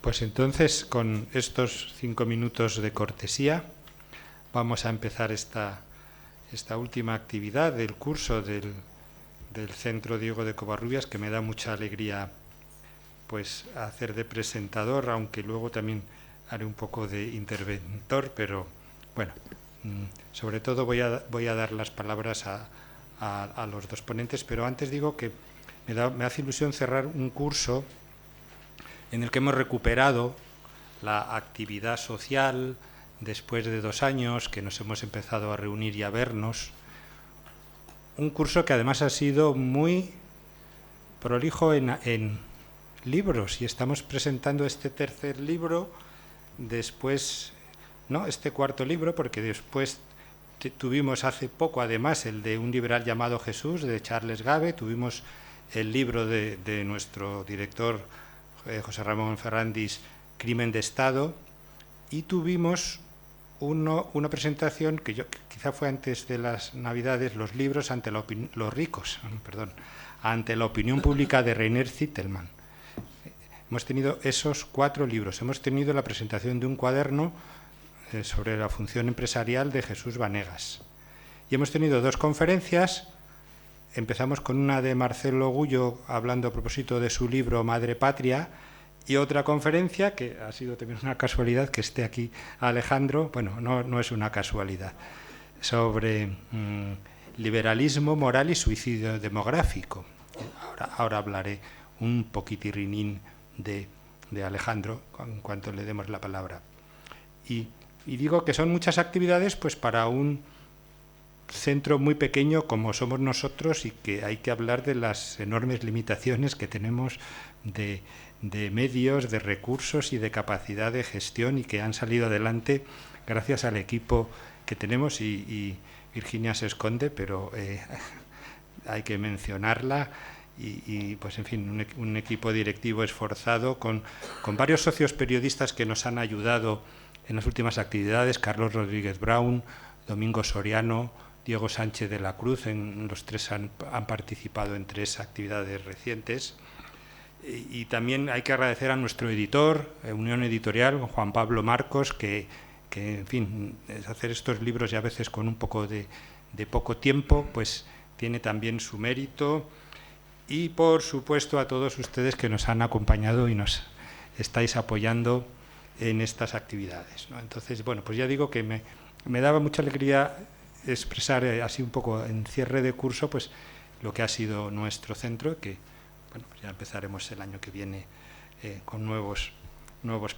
Pues entonces, con estos 5 minutos de cortesía, vamos a empezar esta última actividad del curso del Centro Diego de Covarrubias, que me da mucha alegría pues hacer de presentador, aunque luego también haré un poco de interventor, pero bueno, sobre todo voy a dar las palabras a los dos ponentes, pero antes digo que me hace ilusión cerrar un curso en el que hemos recuperado la actividad social después de 2 años que nos hemos empezado a reunir y a vernos. Un curso que además ha sido muy prolijo en libros, y estamos presentando este tercer libro después, no, este cuarto libro, porque después tuvimos hace poco además el de Un liberal llamado Jesús, de Charles Gave, tuvimos el libro de nuestro director José Ramón Ferrandis, Crimen de Estado, y tuvimos una presentación que quizá fue antes de las Navidades, los libros ante los ricos, ante la opinión pública, de Reiner Zitelmann. Hemos tenido esos 4 libros. Hemos tenido la presentación de un cuaderno sobre la función empresarial de Jesús Vanegas. Y hemos tenido 2 conferencias. Empezamos con una de Marcelo Gullo, hablando a propósito de su libro Madre Patria, y otra conferencia, que ha sido también una casualidad que esté aquí Alejandro, bueno, no es una casualidad, sobre liberalismo, moral y suicidio demográfico. Ahora hablaré un poquitirrinín de Alejandro en cuanto le demos la palabra. Y digo que son muchas actividades pues para un centro muy pequeño como somos nosotros, y que hay que hablar de las enormes limitaciones que tenemos de medios, de recursos y de capacidad de gestión, y que han salido adelante gracias al equipo que tenemos, y Virginia se esconde, pero hay que mencionarla, y pues en fin, un equipo directivo esforzado con varios socios periodistas que nos han ayudado en las últimas actividades: Carlos Rodríguez Brown, Domingo Soriano, Diego Sánchez de la Cruz. Los 3 han participado en 3 actividades recientes. Y también hay que agradecer a nuestro editor, Unión Editorial, Juan Pablo Marcos, que en fin, hacer estos libros, y a veces con un poco de poco tiempo, pues tiene también su mérito. Y por supuesto a todos ustedes que nos han acompañado y nos estáis apoyando en estas actividades, ¿no? Entonces, bueno, pues ya digo que me daba mucha alegría expresar así un poco en cierre de curso pues lo que ha sido nuestro centro, que bueno, pues ya empezaremos el año que viene con nuevos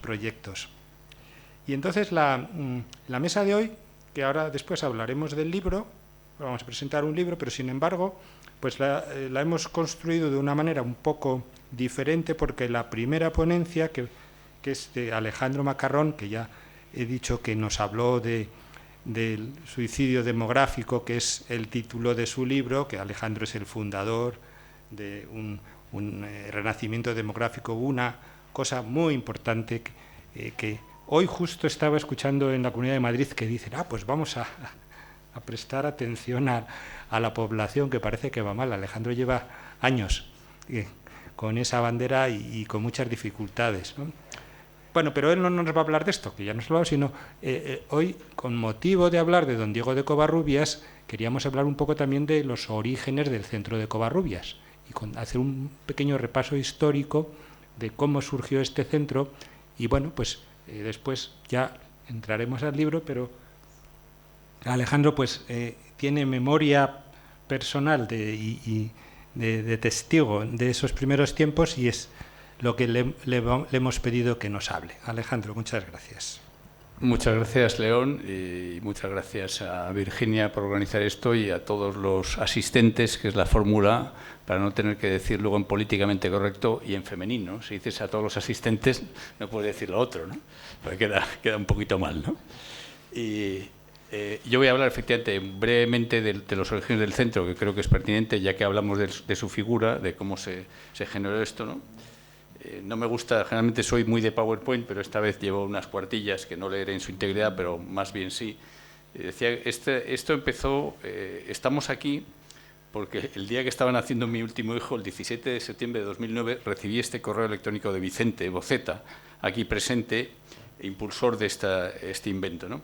proyectos. Y entonces la mesa de hoy, que ahora después hablaremos del libro, vamos a presentar un libro, pero sin embargo pues la hemos construido de una manera un poco diferente, porque la primera ponencia, que es de Alejandro Macarrón, que ya he dicho que nos habló del suicidio demográfico, que es el título de su libro, que Alejandro es el fundador de un renacimiento demográfico, una cosa muy importante que hoy justo estaba escuchando en la Comunidad de Madrid, que dicen, pues vamos a prestar atención a la población, que parece que va mal. Alejandro lleva años con esa bandera y con muchas dificultades, ¿no? Bueno, pero él no nos va a hablar de esto, que ya nos lo ha hablado, sino hoy, con motivo de hablar de don Diego de Covarrubias, queríamos hablar un poco también de los orígenes del centro de Covarrubias, y hacer un pequeño repaso histórico de cómo surgió este centro. Y bueno, pues después ya entraremos al libro, pero Alejandro pues tiene memoria personal de testigo de esos primeros tiempos, y es lo que le hemos pedido que nos hable. Alejandro, muchas gracias. Muchas gracias, León, y muchas gracias a Virginia por organizar esto, y a todos los asistentes, que es la fórmula para no tener que decir luego en políticamente correcto y en femenino. Si dices a todos los asistentes, no puedes decir lo otro, ¿no? Porque queda un poquito mal, ¿no? Y yo voy a hablar efectivamente brevemente de los orígenes del centro, que creo que es pertinente, ya que hablamos de su figura, de cómo se generó esto, ¿no? No me gusta, generalmente soy muy de PowerPoint, pero esta vez llevo unas cuartillas que no leeré en su integridad, pero más bien sí. Decía, esto empezó, estamos aquí porque el día que estaba naciendo mi último hijo, el 17 de septiembre de 2009, recibí este correo electrónico de Vicente Boceta, aquí presente, impulsor de este invento, ¿no?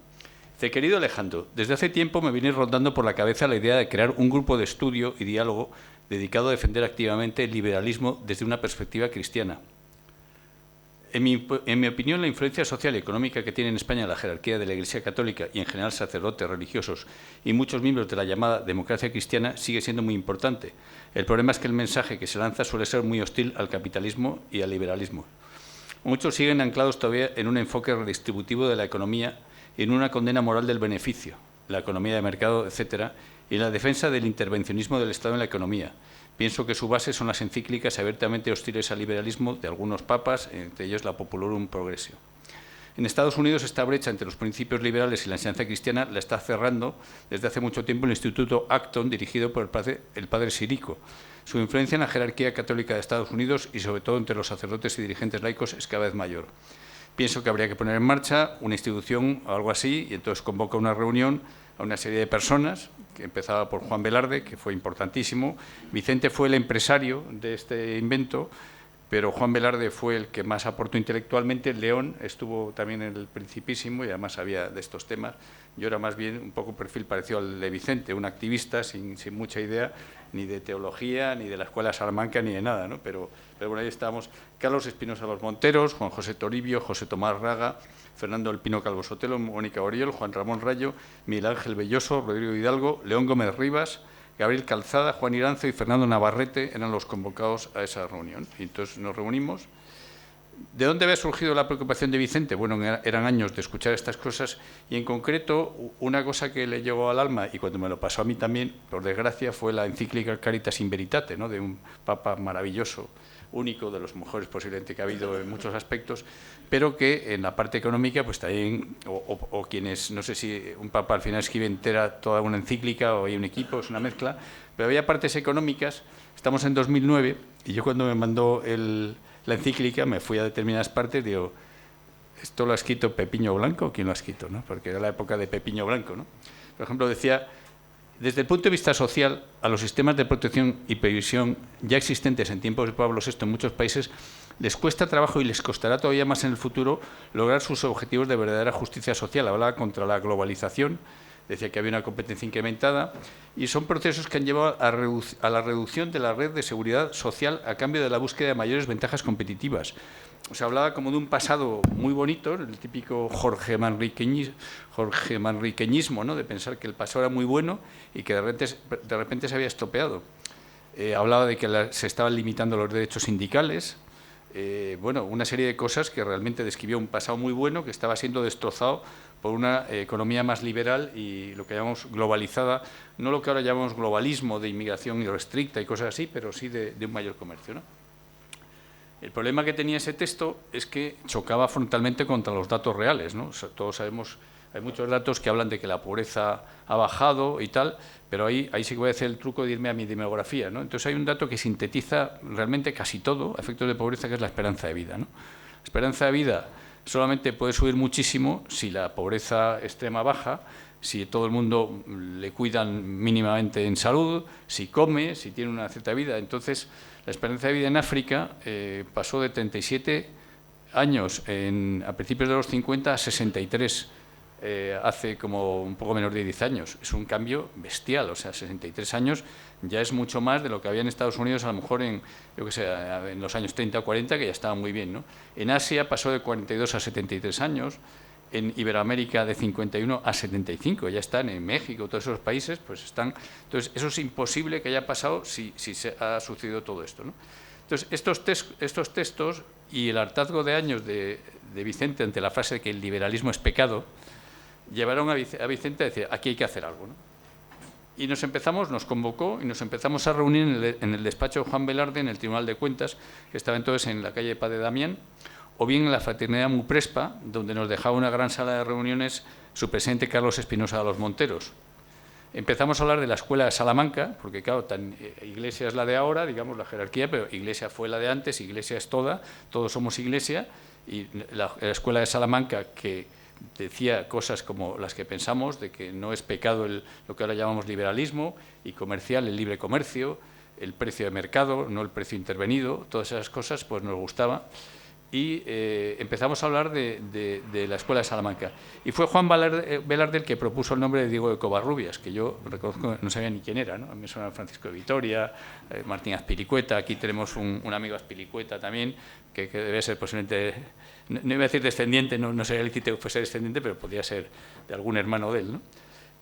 Dice, querido Alejandro, desde hace tiempo me viene rondando por la cabeza la idea de crear un grupo de estudio y diálogo dedicado a defender activamente el liberalismo desde una perspectiva cristiana. En mi opinión, la influencia social y económica que tiene en España la jerarquía de la Iglesia Católica y, en general, sacerdotes religiosos y muchos miembros de la llamada democracia cristiana sigue siendo muy importante. El problema es que el mensaje que se lanza suele ser muy hostil al capitalismo y al liberalismo. Muchos siguen anclados todavía en un enfoque redistributivo de la economía y en una condena moral del beneficio, la economía de mercado, etcétera, y la defensa del intervencionismo del Estado en la economía. Pienso que su base son las encíclicas abiertamente hostiles al liberalismo de algunos papas, entre ellos la Populorum Progressio. En Estados Unidos, esta brecha entre los principios liberales y la enseñanza cristiana la está cerrando desde hace mucho tiempo el Instituto Acton, dirigido por el padre Sirico. Su influencia en la jerarquía católica de Estados Unidos y, sobre todo, entre los sacerdotes y dirigentes laicos es cada vez mayor. Pienso que habría que poner en marcha una institución o algo así, y entonces convoca una reunión a una serie de personas, que empezaba por Juan Velarde, que fue importantísimo. Vicente fue el empresario de este invento, pero Juan Velarde fue el que más aportó intelectualmente. León estuvo también en el Principísimo y además sabía de estos temas. Yo era más bien un poco perfil parecido al de Vicente, un activista sin mucha idea ni de teología, ni de la Escuela Salamanca, ni de nada, ¿no? Pero bueno, ahí estábamos. Carlos Espinosa Los Monteros, Juan José Toribio, José Tomás Raga, Fernando El Pino Calvo Sotelo, Mónica Oriol, Juan Ramón Rayo, Miguel Ángel Belloso, Rodrigo Hidalgo, León Gómez Rivas, Gabriel Calzada, Juan Iranzo y Fernando Navarrete eran los convocados a esa reunión. Y entonces nos reunimos. ¿De dónde había surgido la preocupación de Vicente? Bueno, eran años de escuchar estas cosas y, en concreto, una cosa que le llegó al alma, y cuando me lo pasó a mí también, por desgracia, fue la encíclica Caritas in Veritate, ¿no?, de un papa maravilloso, único, de los mejores posiblemente que ha habido en muchos aspectos, pero que en la parte económica, pues también, o quienes, no sé si un papa al final escribe entera toda una encíclica o hay un equipo, es una mezcla, pero había partes económicas. Estamos en 2009 y yo, cuando me mandó la encíclica, me fui a determinadas partes y digo, ¿esto lo ha escrito Pepiño Blanco o quién lo ha escrito?, ¿no? Porque era la época de Pepiño Blanco, ¿no? Por ejemplo, decía, desde el punto de vista social, a los sistemas de protección y previsión ya existentes en tiempos de Pablo VI en muchos países les cuesta trabajo y les costará todavía más en el futuro lograr sus objetivos de verdadera justicia social. Hablaba contra la globalización, decía que había una competencia incrementada, y son procesos que han llevado a la reducción de la red de seguridad social a cambio de la búsqueda de mayores ventajas competitivas. O sea, hablaba como de un pasado muy bonito, el típico Jorge Manriqueñismo, ¿no?, de pensar que el pasado era muy bueno y que de repente se había estropeado. Hablaba de que se estaban limitando los derechos sindicales. Bueno, una serie de cosas que realmente describió un pasado muy bueno que estaba siendo destrozado por una economía más liberal y lo que llamamos globalizada, no lo que ahora llamamos globalismo de inmigración irrestricta y cosas así, pero sí de un mayor comercio, ¿no? El problema que tenía ese texto es que chocaba frontalmente contra los datos reales, ¿no? O sea, todos sabemos, hay muchos datos que hablan de que la pobreza ha bajado y tal, pero ahí sí que voy a hacer el truco de irme a mi demografía, ¿no? Entonces hay un dato que sintetiza realmente casi todo a efectos de pobreza, que es la esperanza de vida, ¿no? La esperanza de vida solamente puede subir muchísimo si la pobreza extrema baja, si todo el mundo le cuidan mínimamente en salud, si come, si tiene una cierta vida. Entonces, la esperanza de vida en África pasó de 37 años a principios de los 50 a 63 hace como un poco menos de 10 años. Es un cambio bestial, o sea, 63 años ya es mucho más de lo que había en Estados Unidos, a lo mejor en los años 30 o 40, que ya estaba muy bien, ¿no? En Asia pasó de 42 a 73 años, en Iberoamérica de 51 a 75, ya están en México, todos esos países, pues están. Entonces, eso es imposible que haya pasado si se ha sucedido todo esto, ¿no? Entonces, estos textos y el hartazgo de años de Vicente ante la frase de que el liberalismo es pecado, llevaron a Vicente a decir, aquí hay que hacer algo, ¿no? Y nos convocó y nos empezamos a reunir en el despacho de Juan Velarde, en el Tribunal de Cuentas, que estaba entonces en la calle Padre Damián, o bien en la Fraternidad Muprespa, donde nos dejaba una gran sala de reuniones su presidente Carlos Espinosa de los Monteros. Empezamos a hablar de la escuela de Salamanca, porque claro, Iglesia es la de ahora, digamos, la jerarquía, pero Iglesia fue la de antes, Iglesia es todos somos Iglesia, y la escuela de Salamanca, que decía cosas como las que pensamos, de que no es pecado lo que ahora llamamos liberalismo, y comercial, el libre comercio, el precio de mercado, no el precio intervenido, todas esas cosas, pues nos gustaba. y empezamos a hablar de la Escuela de Salamanca. Y fue Juan Velarde el que propuso el nombre de Diego de Covarrubias, que yo reconozco, no sabía ni quién era, ¿no? A mí me suena Francisco de Vitoria, Martín Azpilicueta, aquí tenemos un amigo Azpilicueta también, que debe ser posiblemente, no iba a decir descendiente, no sería lícito que fuese descendiente, pero podría ser de algún hermano de él, ¿no?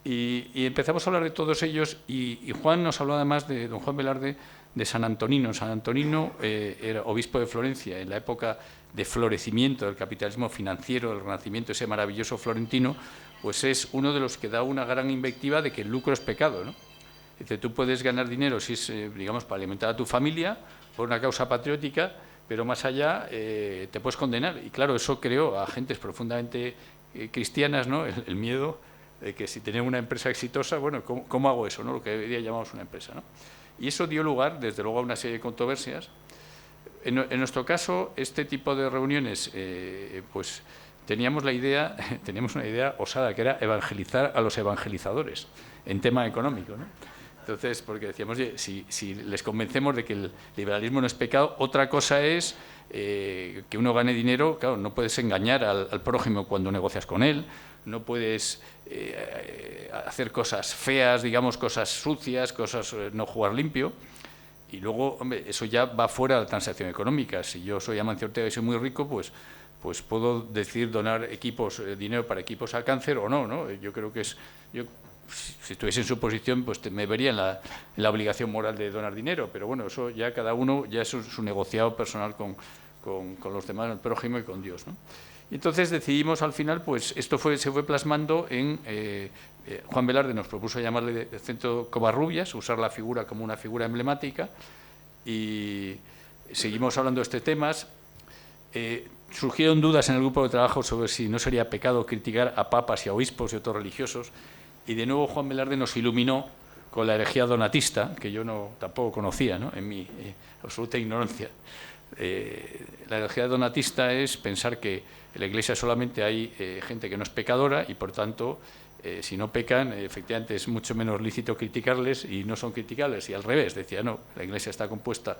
Y empezamos a hablar de todos ellos, y Juan nos habló además de don Juan Velarde, de San Antonino. San Antonino era obispo de Florencia en la época de florecimiento del capitalismo financiero, del Renacimiento, ese maravilloso florentino, pues es uno de los que da una gran invectiva de que el lucro es pecado, ¿no? Dice, tú puedes ganar dinero si es, digamos, para alimentar a tu familia, por una causa patriótica, pero más allá te puedes condenar. Y claro, eso creó a gentes profundamente cristianas, ¿no? El miedo de que si tenía una empresa exitosa, bueno, ¿cómo hago eso, ¿no? Lo que hoy día llamamos una empresa, ¿no? Y eso dio lugar, desde luego, a una serie de controversias. En nuestro caso, este tipo de reuniones, pues teníamos una idea osada, que era evangelizar a los evangelizadores en tema económico, ¿no? Entonces, porque decíamos, oye, si les convencemos de que el liberalismo no es pecado, otra cosa es que uno gane dinero. Claro, no puedes engañar al prójimo cuando negocias con él, no puedes hacer cosas feas, digamos, cosas sucias, no jugar limpio. Y luego, hombre, eso ya va fuera de la transacción económica. Si yo soy Amancio Ortega y soy muy rico, pues puedo decidir donar dinero para equipos al cáncer o no, ¿no? Yo creo que si estuviese en su posición, pues me vería en la obligación moral de donar dinero. Pero bueno, eso ya cada uno, ya es su negociado personal con los demás, el prójimo y con Dios, ¿no? Y entonces decidimos al final, pues esto se fue plasmando en... Juan Velarde nos propuso llamarle de Centro Covarrubias, usar la figura como una figura emblemática, y seguimos hablando de estos temas. Surgieron dudas en el grupo de trabajo sobre si no sería pecado criticar a papas y a obispos y otros religiosos, y de nuevo Juan Velarde nos iluminó con la herejía donatista, que yo tampoco conocía, ¿no? En mi absoluta ignorancia. La herejía donatista es pensar que en la Iglesia solamente hay gente que no es pecadora y, por tanto, si no pecan, efectivamente es mucho menos lícito criticarles y no son criticables. Y al revés, decía, no, la Iglesia está compuesta,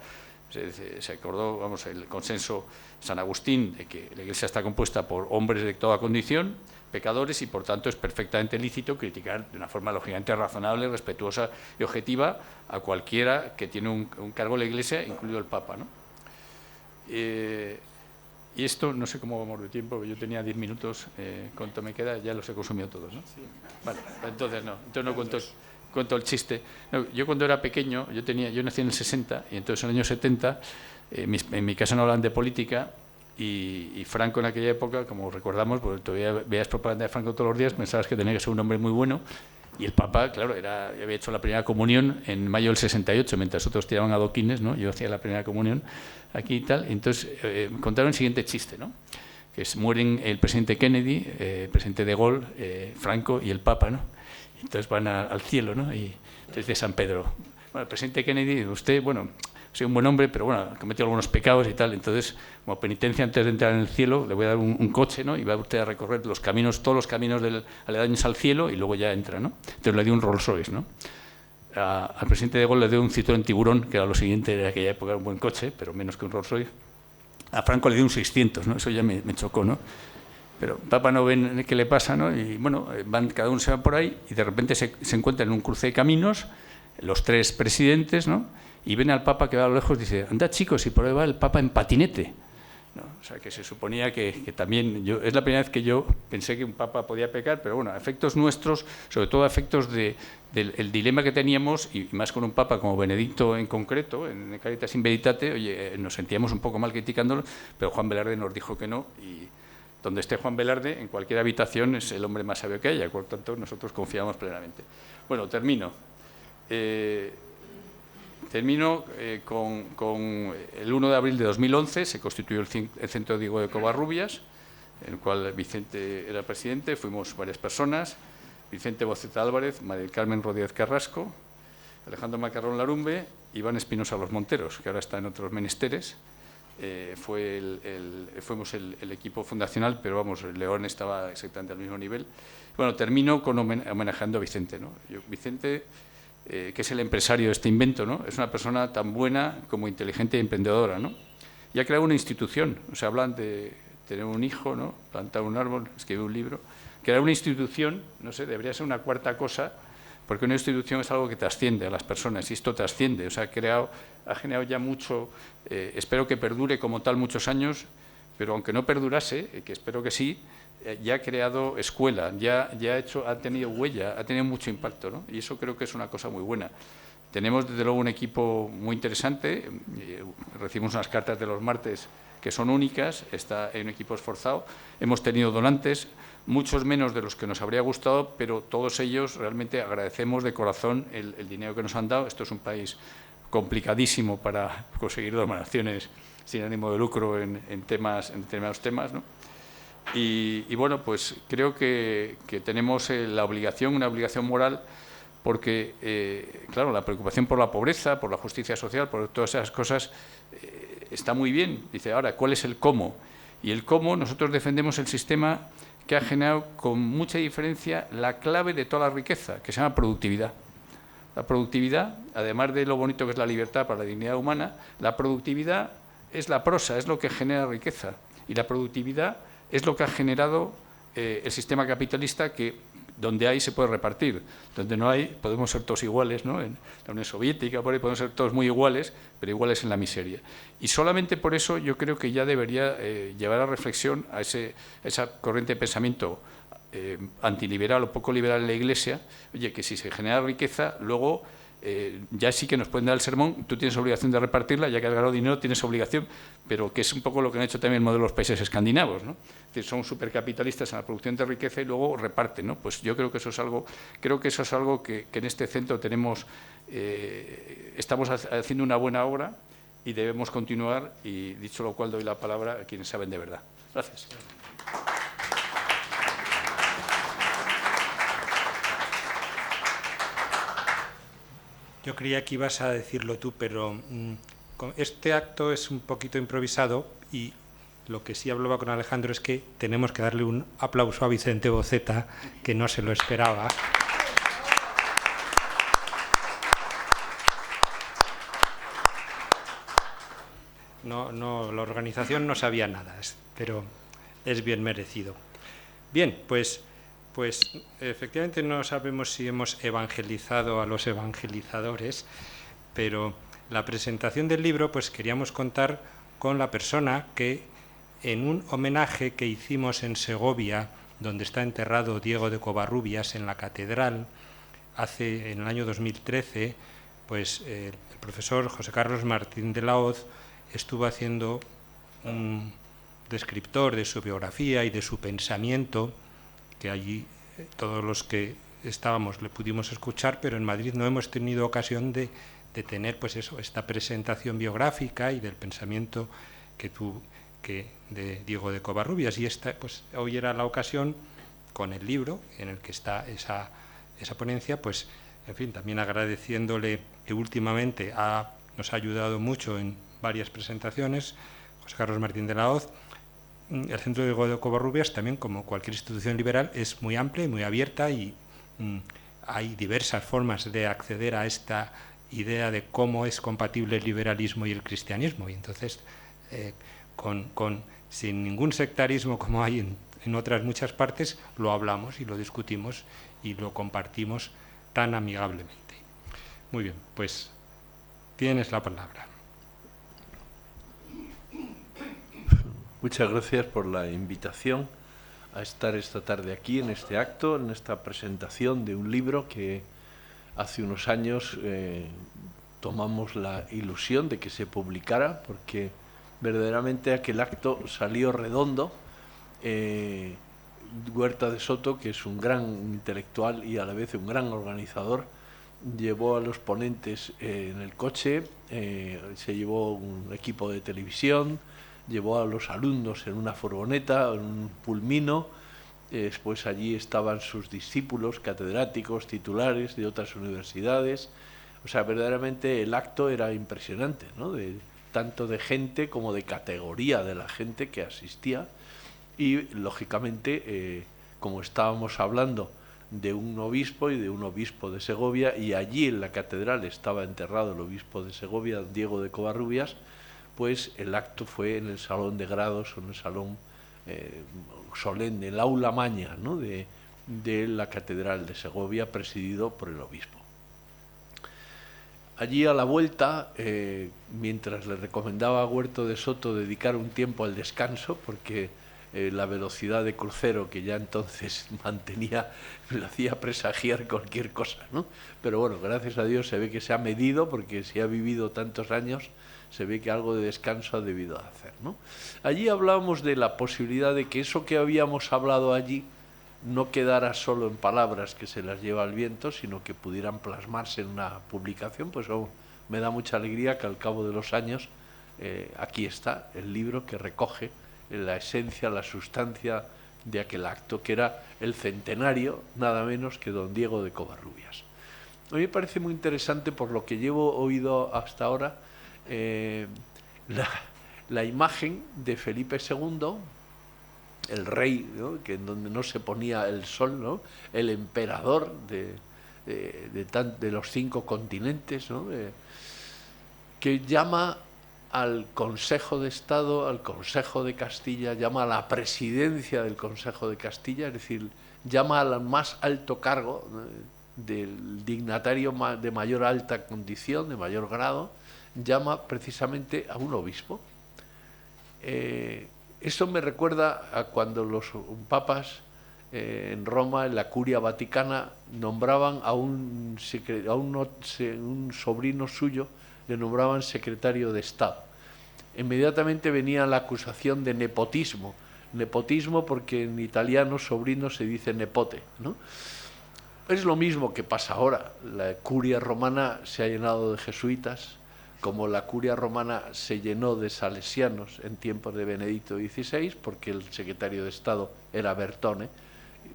se acordó, vamos, el consenso San Agustín, de que la Iglesia está compuesta por hombres de toda condición, pecadores, y por tanto es perfectamente lícito criticar de una forma lógicamente razonable, respetuosa y objetiva a cualquiera que tiene un cargo en la Iglesia, incluido el Papa, ¿no? Y esto, no sé cómo vamos de tiempo, yo tenía 10 minutos, ¿cuánto me queda? Ya los he consumido todos, ¿no? Sí. Vale, entonces no cuento el chiste. No, yo cuando era pequeño, yo nací en el 60, y entonces en el año 70, en mi casa no hablaban de política, y Franco en aquella época, como recordamos, porque todavía veías propaganda de Franco todos los días, pensabas que tenía que ser un hombre muy bueno, y el Papa, claro, había hecho la primera comunión en mayo del 68, mientras otros tiraban adoquines, ¿no? Yo hacía la primera comunión aquí y tal. Entonces contaron el siguiente chiste, ¿no? Que mueren el presidente Kennedy, el presidente de Gaulle, Franco y el Papa, ¿no? Entonces van al cielo, ¿no? Y entonces de San Pedro, bueno, el presidente Kennedy, usted, bueno, soy un buen hombre, pero bueno, ha cometido algunos pecados y tal. Entonces, como penitencia, antes de entrar en el cielo, le voy a dar un coche, ¿no? Y va usted a recorrer todos los caminos aledaños al cielo, y luego ya entra, ¿no? Entonces le dio un Rolls Royce, ¿no? Al presidente de Gaulle le dio un Citroën Tiburón, que era lo siguiente de aquella época, un buen coche, pero menos que un Rolls Royce. A Franco le dio un 600, ¿no? Eso ya me chocó, ¿no? Pero Papa no ven qué le pasa, ¿no? Y bueno, cada uno se va por ahí, y de repente se encuentran en un cruce de caminos los tres presidentes, ¿no? Y ven al Papa que va a lo lejos y dice, anda chicos, y por ahí va el Papa en patinete, ¿no? O sea, que se suponía que también, es la primera vez que yo pensé que un Papa podía pecar, pero bueno, a efectos nuestros, sobre todo a efectos del dilema que teníamos, y más con un Papa como Benedicto en concreto, en Caritas in Veritate, oye, nos sentíamos un poco mal criticándolo, pero Juan Velarde nos dijo que no, y donde esté Juan Velarde, en cualquier habitación es el hombre más sabio que haya, por tanto nosotros confiamos plenamente. Bueno, termino. Termino con el 1 de abril de 2011, se constituyó el Centro Diego de Covarrubias, en el cual Vicente era presidente, fuimos varias personas, Vicente Boceta Álvarez, María del Carmen Rodríguez Carrasco, Alejandro Macarrón Larumbe, Iván Espinosa Los Monteros, que ahora está en otros menesteres. Fuimos el equipo fundacional, pero vamos, León estaba exactamente al mismo nivel. Bueno, termino homenajeando a Vicente, ¿no? Vicente, que es el empresario de este invento, ¿no? Es una persona tan buena como inteligente y emprendedora, ¿no? y ha creado una institución. O sea, hablan de tener un hijo, ¿no?, plantar un árbol, escribir un libro. Crear una institución, no sé, debería ser una cuarta cosa, porque una institución es algo que trasciende a las personas, y esto trasciende. O sea, ha generado ya mucho, espero que perdure como tal muchos años, pero aunque no perdurase, que espero que sí, ya ha creado escuela, ya ha tenido huella, ha tenido mucho impacto, ¿no? Y eso creo que es una cosa muy buena. Tenemos, desde luego, un equipo muy interesante. Recibimos unas cartas de los martes que son únicas, está en un equipo esforzado. Hemos tenido donantes, muchos menos de los que nos habría gustado, pero todos ellos realmente agradecemos de corazón el dinero que nos han dado. Esto es un país complicadísimo para conseguir donaciones sin ánimo de lucro en determinados temas, ¿no? Y bueno, pues creo que tenemos una obligación moral, porque, claro, la preocupación por la pobreza, por la justicia social, por todas esas cosas, está muy bien. Dice, ahora, ¿cuál es el cómo? Y el cómo, nosotros defendemos el sistema que ha generado con mucha diferencia la clave de toda la riqueza, que se llama productividad. La productividad, además de lo bonito que es la libertad para la dignidad humana, la productividad es la prosa, es lo que genera riqueza. Y la productividad es lo que ha generado el sistema capitalista, que donde hay se puede repartir, donde no hay podemos ser todos iguales, ¿no? En la Unión Soviética, por ahí podemos ser todos muy iguales, pero iguales en la miseria. Y solamente por eso yo creo que ya debería llevar a reflexión a esa corriente de pensamiento antiliberal o poco liberal en la Iglesia. Oye, que si se genera riqueza, luego ya sí que nos pueden dar el sermón, tú tienes obligación de repartirla, ya que has ganado dinero tienes obligación, pero que es un poco lo que han hecho también el modelo de los países escandinavos, ¿no? Es decir, son supercapitalistas en la producción de riqueza y luego reparten, ¿no? Pues yo creo que eso es algo, que en este centro tenemos, estamos haciendo una buena obra y debemos continuar, y dicho lo cual doy la palabra a quienes saben de verdad. Gracias. Yo creía que ibas a decirlo tú, pero este acto es un poquito improvisado, y lo que sí hablaba con Alejandro es que tenemos que darle un aplauso a Vicente Boceta, que no se lo esperaba. No, la organización no sabía nada, pero es bien merecido. Bien, pues efectivamente no sabemos si hemos evangelizado a los evangelizadores, pero la presentación del libro, pues queríamos contar con la persona que, en un homenaje que hicimos en Segovia, donde está enterrado Diego de Covarrubias, en la catedral, en el año 2013, pues el profesor José Carlos Martín de la Hoz estuvo haciendo un descriptor de su biografía y de su pensamiento, que allí todos los que estábamos le pudimos escuchar, pero en Madrid no hemos tenido ocasión de tener, pues eso, esta presentación biográfica y del pensamiento de Diego de Covarrubias. Y pues hoy era la ocasión, con el libro en el que está esa ponencia, pues en fin, también agradeciéndole que últimamente nos ha ayudado mucho en varias presentaciones, José Carlos Martín de la Hoz. El Centro Diego de Covarrubias, también como cualquier institución liberal, es muy amplia y muy abierta, y hay diversas formas de acceder a esta idea de cómo es compatible el liberalismo y el cristianismo. Y entonces, sin ningún sectarismo como hay en otras muchas partes, lo hablamos y lo discutimos y lo compartimos tan amigablemente. Muy bien, pues tienes la palabra. Muchas gracias por la invitación a estar esta tarde aquí en este acto, en esta presentación de un libro que hace unos años tomamos la ilusión de que se publicara, porque verdaderamente aquel acto salió redondo. Huerta de Soto, que es un gran intelectual y a la vez un gran organizador, llevó a los ponentes en el coche, se llevó un equipo de televisión, llevó a los alumnos en una furgoneta, en un pulmino. Después allí estaban sus discípulos, catedráticos, titulares de otras universidades. O sea, verdaderamente el acto era impresionante, ¿no? Tanto de gente como de categoría de la gente que asistía. Y, lógicamente, como estábamos hablando de un obispo y de un obispo de Segovia, y allí en la catedral estaba enterrado el obispo de Segovia, Diego de Covarrubias, pues el acto fue en el salón de grados, en el salón solemne, el aula magna, ¿no?, de la Catedral de Segovia, presidido por el obispo. Allí a la vuelta, mientras le recomendaba a Huerto de Soto dedicar un tiempo al descanso, porque la velocidad de crucero que ya entonces mantenía le hacía presagiar cualquier cosa, ¿no? Pero bueno, gracias a Dios se ve que se ha medido, porque si ha vivido tantos años, se ve que algo de descanso ha debido hacer, ¿no? Allí hablábamos de la posibilidad de que eso que habíamos hablado allí no quedara solo en palabras que se las lleva el viento, sino que pudieran plasmarse en una publicación. Pues me da mucha alegría que al cabo de los años aquí está el libro que recoge la esencia, la sustancia de aquel acto, que era el centenario, nada menos que don Diego de Covarrubias. A mí me parece muy interesante, por lo que llevo oído hasta ahora, la imagen de Felipe II, el rey, ¿no?, que en donde no se ponía el sol, ¿no?, el emperador de los 5 continentes, ¿no?, que llama al Consejo de Estado, al Consejo de Castilla, llama a la presidencia del Consejo de Castilla, es decir, llama al más alto cargo, ¿no?, del dignatario de mayor alta condición, de mayor grado, llama precisamente a un obispo. Eso me recuerda a cuando los papas en Roma, en la curia vaticana, nombraban a un sobrino suyo, le nombraban secretario de Estado. Inmediatamente venía la acusación de nepotismo. Nepotismo porque en italiano sobrino se dice nepote, ¿no? Es lo mismo que pasa ahora. La curia romana se ha llenado de jesuitas, como la curia romana se llenó de salesianos en tiempos de Benedicto XVI, porque el secretario de Estado era Bertone.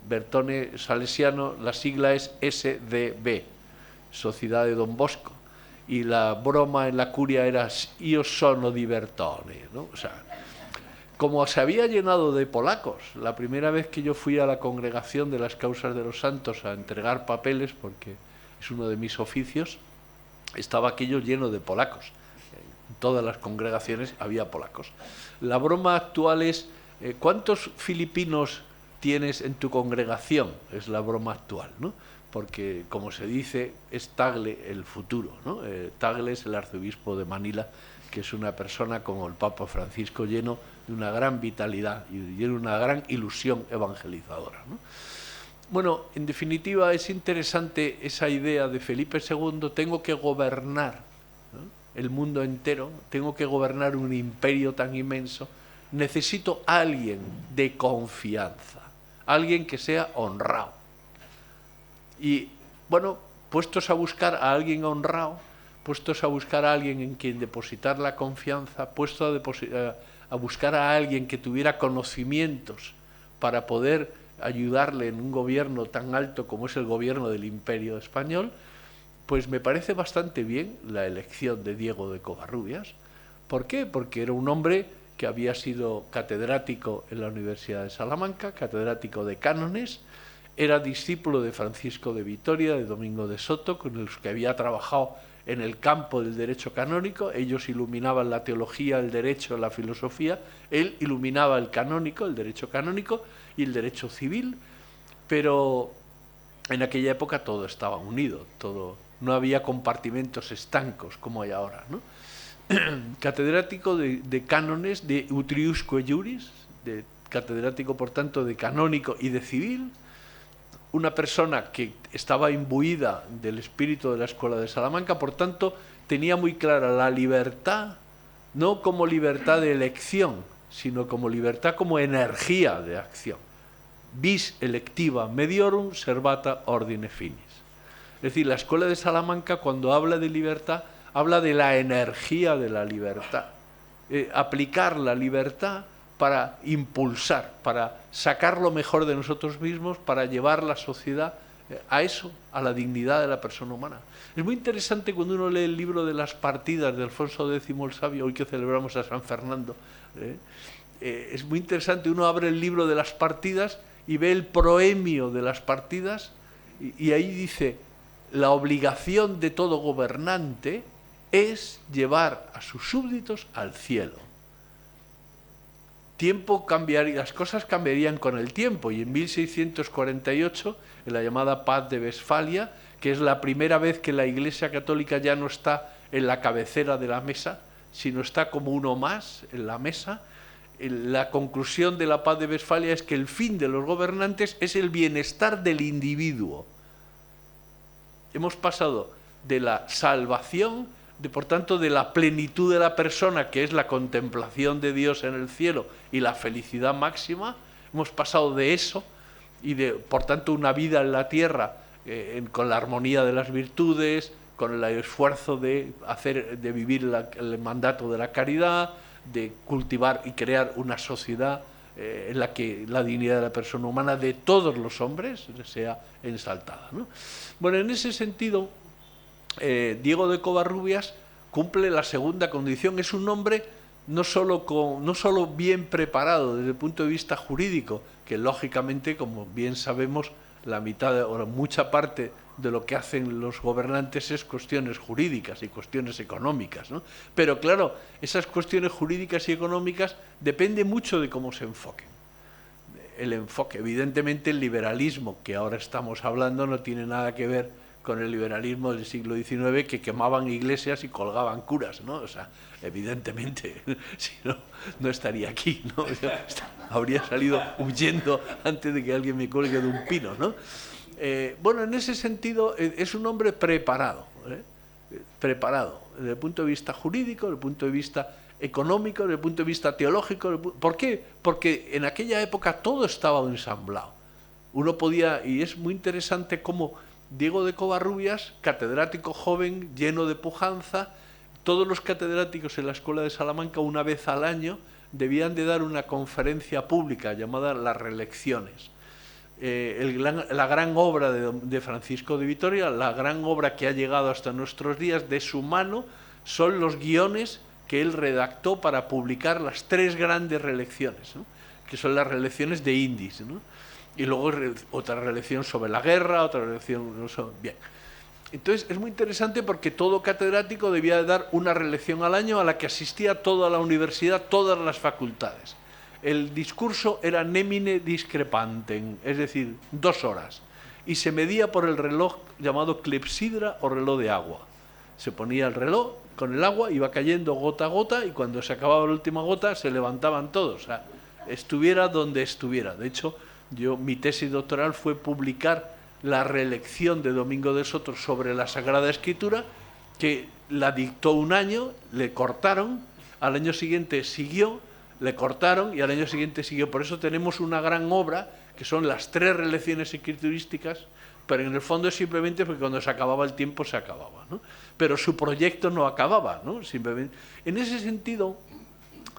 Bertone salesiano, la sigla es SDB, Sociedad de Don Bosco, y la broma en la curia era Io sono di Bertone, ¿no? O sea, como se había llenado de polacos, la primera vez que yo fui a la congregación de las Causas de los Santos a entregar papeles, porque es uno de mis oficios, estaba aquello lleno de polacos. En todas las congregaciones había polacos. La broma actual es, ¿cuántos filipinos tienes en tu congregación? Es la broma actual, ¿no? Porque, como se dice, es Tagle el futuro, ¿no? Tagle es el arzobispo de Manila, que es una persona como el Papa Francisco, lleno de una gran vitalidad y lleno de una gran ilusión evangelizadora, ¿no? Bueno, en definitiva, es interesante esa idea de Felipe II, tengo que gobernar, ¿no?, el mundo entero, tengo que gobernar un imperio tan inmenso, necesito a alguien de confianza, alguien que sea honrado. Y, bueno, puestos a buscar a alguien honrado, puestos a buscar a alguien en quien depositar la confianza, puestos a buscar a alguien que tuviera conocimientos para poder ayudarle en un gobierno tan alto como es el gobierno del Imperio Español, pues me parece bastante bien la elección de Diego de Covarrubias. ¿Por qué? Porque era un hombre que había sido catedrático en la Universidad de Salamanca, catedrático de cánones, era discípulo de Francisco de Vitoria, de Domingo de Soto, con los que había trabajado en el campo del derecho canónico. Ellos iluminaban la teología, el derecho, la filosofía, él iluminaba el canónico, el derecho canónico y el derecho civil, pero en aquella época todo estaba unido, no había compartimentos estancos como hay ahora, ¿no? Catedrático de cánones, de utriusque iuris, catedrático por tanto de canónico y de civil, una persona que estaba imbuida del espíritu de la Escuela de Salamanca, por tanto tenía muy clara la libertad, no como libertad de elección, sino como libertad como energía de acción. Vis electiva mediorum servata ordine finis. Es decir, la Escuela de Salamanca, cuando habla de libertad, habla de la energía de la libertad. Aplicar la libertad para impulsar, para sacar lo mejor de nosotros mismos, para llevar la sociedad a eso, a la dignidad de la persona humana. Es muy interesante cuando uno lee el libro de las partidas de Alfonso X el Sabio, hoy que celebramos a San Fernando, es muy interesante, uno abre el libro de las partidas y ve el proemio de las partidas y ahí dice, la obligación de todo gobernante es llevar a sus súbditos al cielo. Tiempo cambiaría, las cosas cambiarían con el tiempo, y en 1648, en la llamada Paz de Westfalia, que es la primera vez que la Iglesia Católica ya no está en la cabecera de la mesa, sino está como uno más en la mesa, la conclusión de la Paz de Westfalia es que el fin de los gobernantes es el bienestar del individuo. Hemos pasado de la salvación, por tanto, de la plenitud de la persona, que es la contemplación de Dios en el cielo y la felicidad máxima, hemos pasado de eso y de, por tanto, una vida en la tierra con la armonía de las virtudes, con el esfuerzo de vivir el mandato de la caridad, de cultivar y crear una sociedad en la que la dignidad de la persona humana de todos los hombres sea ensaltada, ¿no? Bueno, en ese sentido, Diego de Covarrubias cumple la segunda condición. Es un hombre no solo bien preparado desde el punto de vista jurídico, que lógicamente, como bien sabemos, la mitad o mucha parte de lo que hacen los gobernantes es cuestiones jurídicas y cuestiones económicas, ¿no? Pero claro, esas cuestiones jurídicas y económicas depende mucho de cómo se enfoquen. El enfoque, evidentemente, el liberalismo que ahora estamos hablando no tiene nada que ver con el liberalismo del siglo XIX, que quemaban iglesias y colgaban curas, ¿no? O sea, evidentemente, si no, no estaría aquí, ¿no? O sea, habría salido huyendo antes de que alguien me colgue de un pino, ¿no? Bueno, en ese sentido, es un hombre preparado, preparado desde el punto de vista jurídico, desde el punto de vista económico, desde el punto de vista teológico. ¿Por qué? Porque en aquella época todo estaba ensamblado. Uno podía, y es muy interesante cómo Diego de Covarrubias, catedrático joven, lleno de pujanza, todos los catedráticos en la Escuela de Salamanca, una vez al año, debían de dar una conferencia pública llamada Las Reelecciones. La gran obra de Francisco de Vitoria, la gran obra que ha llegado hasta nuestros días, de su mano, son los guiones que él redactó para publicar las 3 grandes reelecciones, ¿no? Que son las reelecciones de Indis, ¿no? Y luego otra reelección sobre la guerra, otra reelección sobre... Bien. Entonces es muy interesante porque todo catedrático debía dar una reelección al año a la que asistía toda la universidad, todas las facultades. El discurso era nemine discrepantem, es decir, 2 horas, y se medía por el reloj llamado clepsidra o reloj de agua. Se ponía el reloj con el agua, iba cayendo gota a gota, y cuando se acababa la última gota se levantaban todos, o sea, estuviera donde estuviera. De hecho, mi tesis doctoral fue publicar la reelección de Domingo de Soto sobre la Sagrada Escritura, que la dictó un año, le cortaron, al año siguiente siguió, le cortaron y al año siguiente siguió. Por eso tenemos una gran obra, que son las 3 reelecciones escriturísticas, pero en el fondo es simplemente porque cuando se acababa el tiempo se acababa, ¿no? Pero su proyecto no acababa, ¿no? Simplemente. En ese sentido,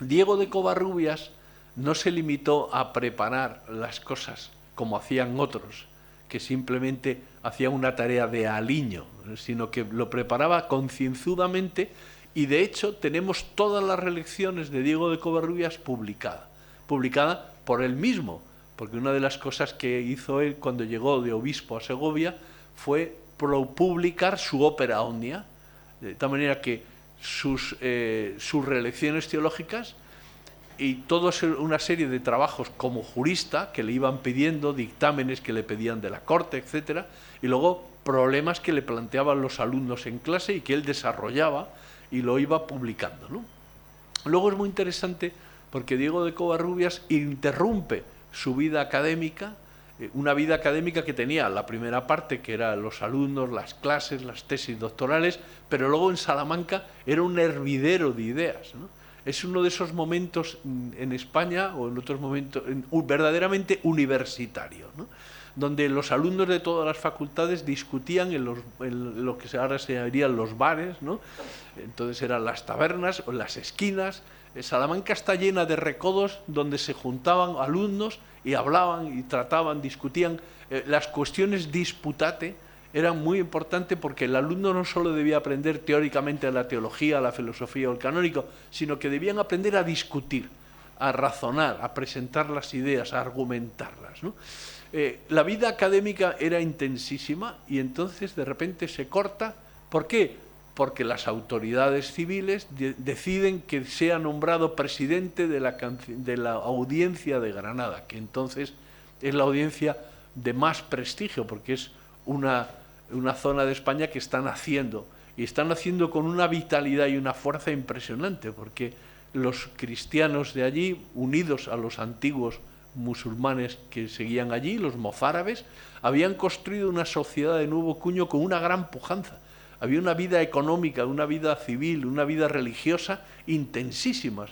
Diego de Covarrubias no se limitó a preparar las cosas como hacían otros, que simplemente hacían una tarea de aliño, sino que lo preparaba concienzudamente, y de hecho tenemos todas las reelecciones de Diego de Covarrubias publicada por él mismo, porque una de las cosas que hizo él cuando llegó de obispo a Segovia fue publicar su ópera omnia, de tal manera que sus reelecciones teológicas y toda una serie de trabajos como jurista que le iban pidiendo, dictámenes que le pedían de la corte, etcétera, y luego problemas que le planteaban los alumnos en clase y que él desarrollaba y lo iba publicando, ¿no? Luego es muy interesante porque Diego de Covarrubias interrumpe su vida académica, una vida académica que tenía la primera parte, que eran los alumnos, las clases, las tesis doctorales, pero luego en Salamanca era un hervidero de ideas, ¿no? Es uno de esos momentos en España, o en otros momentos, verdaderamente universitario, ¿no? Donde los alumnos de todas las facultades discutían en lo que ahora se llamarían los bares, ¿no? Entonces eran las tabernas o las esquinas. Salamanca está llena de recodos donde se juntaban alumnos y hablaban y trataban, discutían. Las cuestiones disputate eran muy importantes porque el alumno no solo debía aprender teóricamente la teología, la filosofía o el canónico, sino que debían aprender a discutir, a razonar, a presentar las ideas, a argumentarlas, ¿no? La vida académica era intensísima y entonces de repente se corta. ¿Por qué? porque las autoridades civiles deciden que sea nombrado presidente de la Audiencia de Granada, que entonces es la audiencia de más prestigio, porque es una zona de España que están haciendo, y están haciendo con una vitalidad y una fuerza impresionante, porque los cristianos de allí, unidos a los antiguos musulmanes que seguían allí, los mozárabes, habían construido una sociedad de nuevo cuño con una gran pujanza. Había una vida económica, una vida civil, una vida religiosa intensísimas.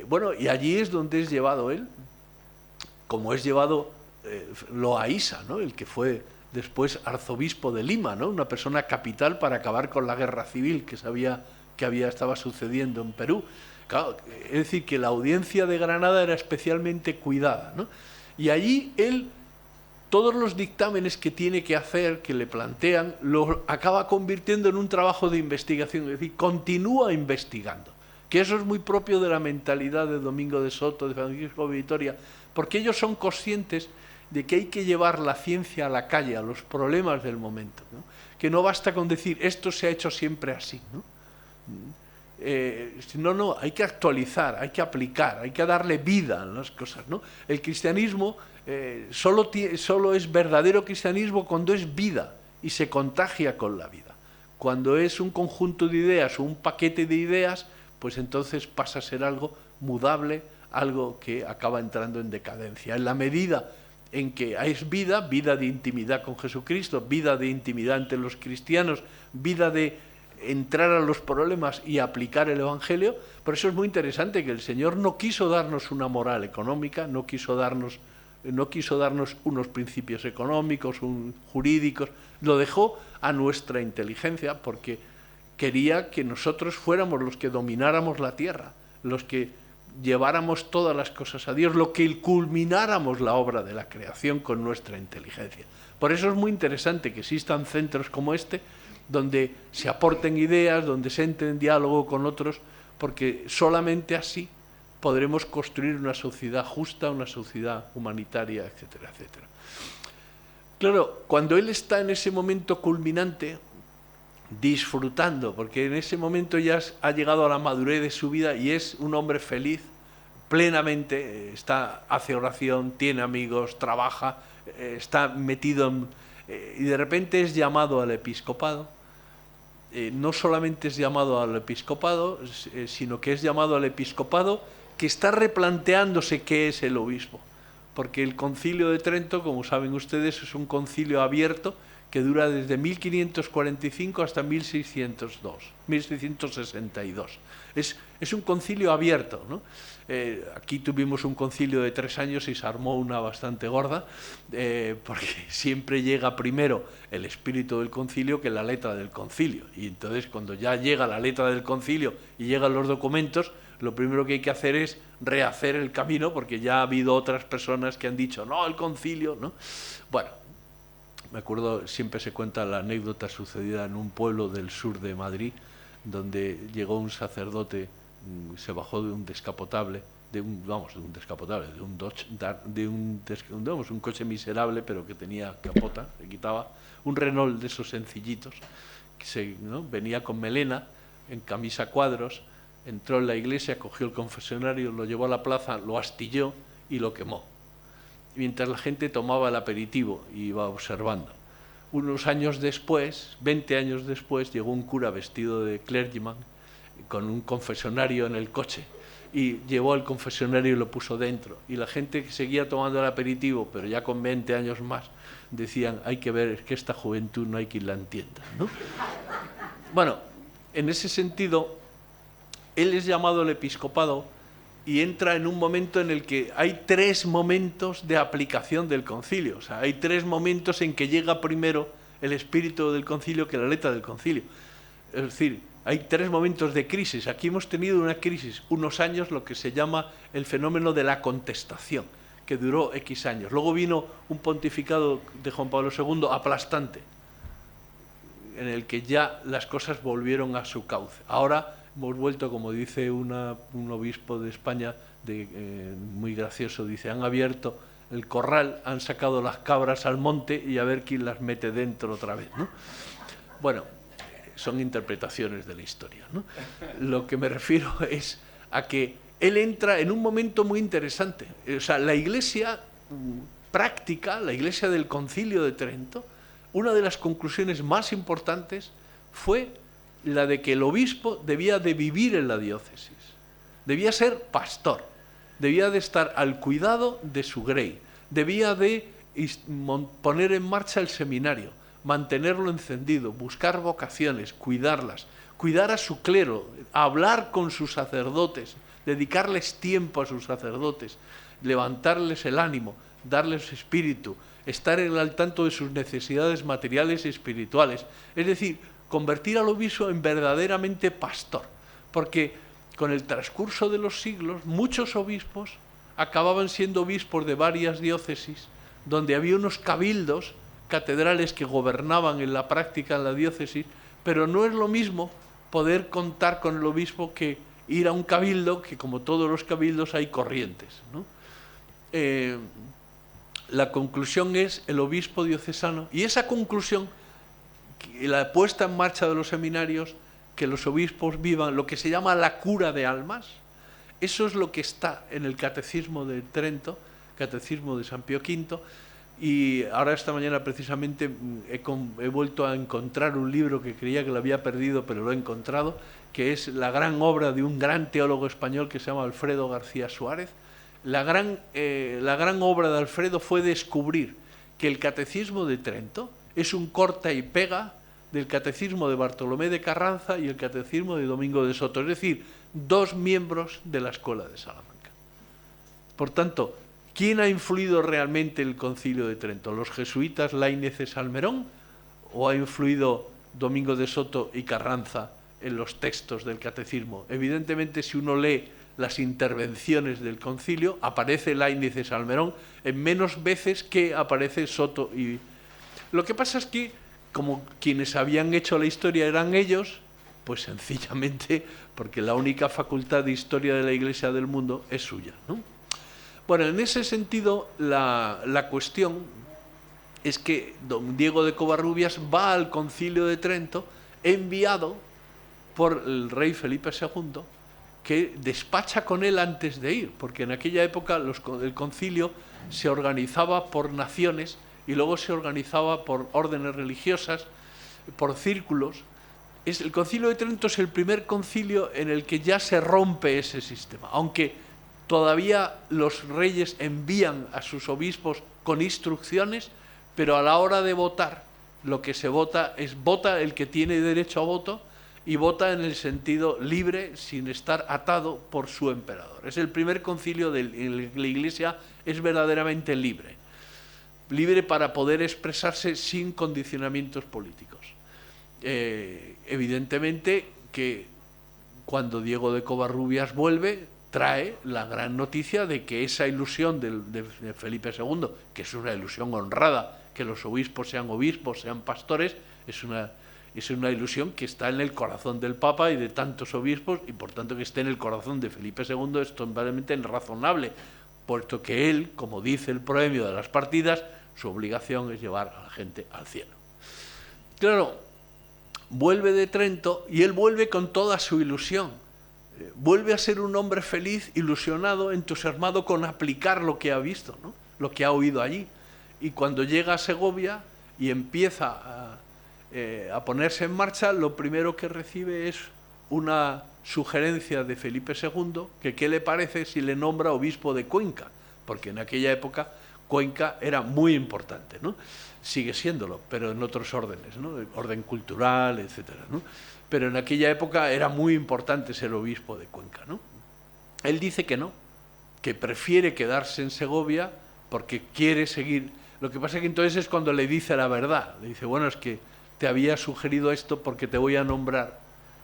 Bueno, y allí es donde es llevado él, como es llevado Loaiza, ¿no? El que fue después arzobispo de Lima, ¿no? Una persona capital para acabar con la guerra civil que estaba sucediendo en Perú. Claro, es decir, que la audiencia de Granada era especialmente cuidada, ¿no? Y allí él, todos los dictámenes que tiene que hacer, que le plantean, lo acaba convirtiendo en un trabajo de investigación, es decir, continúa investigando, que eso es muy propio de la mentalidad de Domingo de Soto, de Francisco de Vitoria, porque ellos son conscientes de que hay que llevar la ciencia a la calle, a los problemas del momento, ¿no? Que no basta con decir, esto se ha hecho siempre así, ¿no? No, hay que actualizar, hay que aplicar, hay que darle vida a las cosas, ¿no? El cristianismo solo es verdadero cristianismo cuando es vida y se contagia con la vida. Cuando es un conjunto de ideas o un paquete de ideas, pues entonces pasa a ser algo mudable, algo que acaba entrando en decadencia. En la medida en que es vida de intimidad con Jesucristo, vida de intimidad entre los cristianos, vida de entrar a los problemas y aplicar el Evangelio. Por eso es muy interesante que el Señor no quiso darnos una moral económica, no quiso darnos unos principios económicos, jurídicos, lo dejó a nuestra inteligencia, porque quería que nosotros fuéramos los que domináramos la tierra, los que lleváramos todas las cosas a Dios, lo que culmináramos la obra de la creación con nuestra inteligencia. Por eso es muy interesante que existan centros como este, donde se aporten ideas, donde se entre en diálogo con otros, porque solamente así podremos construir una sociedad justa, una sociedad humanitaria, etcétera, etcétera. Claro, cuando él está en ese momento culminante, disfrutando, porque en ese momento ya ha llegado a la madurez de su vida y es un hombre feliz, plenamente, hace oración, tiene amigos, trabaja, está metido y de repente es llamado al episcopado. No solamente es llamado al episcopado, sino que es llamado al episcopado que está replanteándose qué es el obispo, porque el Concilio de Trento, como saben ustedes, es un concilio abierto que dura desde 1545 hasta 1662. Es un concilio abierto, ¿no? Aquí tuvimos un concilio de 3 años y se armó una bastante gorda, porque siempre llega primero el espíritu del concilio que la letra del concilio. Y entonces cuando ya llega la letra del concilio y llegan los documentos, lo primero que hay que hacer es rehacer el camino, porque ya ha habido otras personas que han dicho, no, el concilio, ¿no? Bueno, me acuerdo, siempre se cuenta la anécdota sucedida en un pueblo del sur de Madrid, donde llegó un sacerdote, se bajó de un descapotable, un coche miserable, pero que tenía capota, se quitaba, un Renault de esos sencillitos, ¿no? Venía con melena, en camisa cuadros, entró en la iglesia, cogió el confesionario, lo llevó a la plaza, lo astilló y lo quemó, mientras la gente tomaba el aperitivo y iba observando. Unos años después, 20 años después, llegó un cura vestido de clergyman con un confesionario en el coche y llevó el confesionario y lo puso dentro. Y la gente que seguía tomando el aperitivo, pero ya con 20 años más, decían, hay que ver, es que esta juventud no hay quien la entienda, ¿no? Bueno, en ese sentido, él es llamado al episcopado y entra en un momento en el que hay 3 momentos de aplicación del concilio. O sea, hay 3 momentos en que llega primero el espíritu del concilio que la letra del concilio. Es decir, hay 3 momentos de crisis. Aquí hemos tenido una crisis, unos años, lo que se llama el fenómeno de la contestación, que duró X años. Luego vino un pontificado de Juan Pablo II aplastante, en el que ya las cosas volvieron a su cauce. Ahora hemos vuelto, como dice un obispo de España, muy gracioso, dice, han abierto el corral, han sacado las cabras al monte y a ver quién las mete dentro otra vez, ¿no? Bueno, son interpretaciones de la historia, ¿no? Lo que me refiero es a que él entra en un momento muy interesante. O sea, la Iglesia práctica, la Iglesia del Concilio de Trento, una de las conclusiones más importantes fue la de que el obispo debía de vivir en la diócesis, debía ser pastor, debía de estar al cuidado de su grey, debía de poner en marcha el seminario, mantenerlo encendido, buscar vocaciones, cuidarlas, cuidar a su clero, hablar con sus sacerdotes, dedicarles tiempo a sus sacerdotes, levantarles el ánimo, darles espíritu, estar al tanto de sus necesidades materiales y espirituales. Es decir, convertir al obispo en verdaderamente pastor, porque con el transcurso de los siglos muchos obispos acababan siendo obispos de varias diócesis, donde había unos cabildos, catedrales que gobernaban en la práctica en la diócesis, pero no es lo mismo poder contar con el obispo que ir a un cabildo, que como todos los cabildos hay corrientes, ¿no? La conclusión es el obispo diocesano, y esa conclusión, la puesta en marcha de los seminarios, que los obispos vivan lo que se llama la cura de almas, eso es lo que está en el Catecismo de Trento, Catecismo de San Pío V, y ahora esta mañana precisamente he vuelto a encontrar un libro que creía que lo había perdido, pero lo he encontrado, que es la gran obra de un gran teólogo español que se llama Alfredo García Suárez. La gran obra de Alfredo fue descubrir que el Catecismo de Trento es un corta y pega del Catecismo de Bartolomé de Carranza y el Catecismo de Domingo de Soto, es decir, dos miembros de la Escuela de Salamanca. Por tanto, ¿quién ha influido realmente en el Concilio de Trento? ¿Los jesuitas Laínez y Salmerón o ha influido Domingo de Soto y Carranza en los textos del Catecismo? Evidentemente, si uno lee las intervenciones del concilio, aparece Laínez y Salmerón en menos veces que aparece Soto. Y lo que pasa es que, como quienes habían hecho la historia eran ellos, pues sencillamente porque la única facultad de historia de la Iglesia del mundo es suya, ¿no? Bueno, en ese sentido, la cuestión es que don Diego de Covarrubias va al Concilio de Trento enviado por el rey Felipe II, que despacha con él antes de ir, porque en aquella época el concilio se organizaba por naciones y luego se organizaba por órdenes religiosas, por círculos. El Concilio de Trento es el primer concilio en el que ya se rompe ese sistema, aunque todavía los reyes envían a sus obispos con instrucciones, pero a la hora de votar, lo que se vota es vota el que tiene derecho a voto y vota en el sentido libre, sin estar atado por su emperador. Es el primer concilio en el que la Iglesia es verdaderamente libre, libre para poder expresarse sin condicionamientos políticos. Evidentemente que cuando Diego de Covarrubias vuelve, trae la gran noticia de que esa ilusión de Felipe II, que es una ilusión honrada, que los obispos, sean pastores, es una ilusión que está en el corazón del Papa y de tantos obispos, y por tanto que esté en el corazón de Felipe II es totalmente razonable, puesto que él, como dice el proemio de las partidas, su obligación es llevar a la gente al cielo. Claro, vuelve de Trento y él vuelve con toda su ilusión. Vuelve a ser un hombre feliz, ilusionado, entusiasmado con aplicar lo que ha visto, ¿no? Lo que ha oído allí. Y cuando llega a Segovia y empieza a ponerse en marcha, lo primero que recibe es una sugerencia de Felipe II, que qué le parece si le nombra obispo de Cuenca, porque en aquella época Cuenca era muy importante, ¿no? Sigue siéndolo, pero en otros órdenes, ¿no? Orden cultural, etcétera, ¿no? Pero en aquella época era muy importante ser obispo de Cuenca, ¿no? Él dice que no, que prefiere quedarse en Segovia porque quiere seguir. Lo que pasa es que entonces es cuando le dice la verdad. Le dice, bueno, es que te había sugerido esto porque te voy a nombrar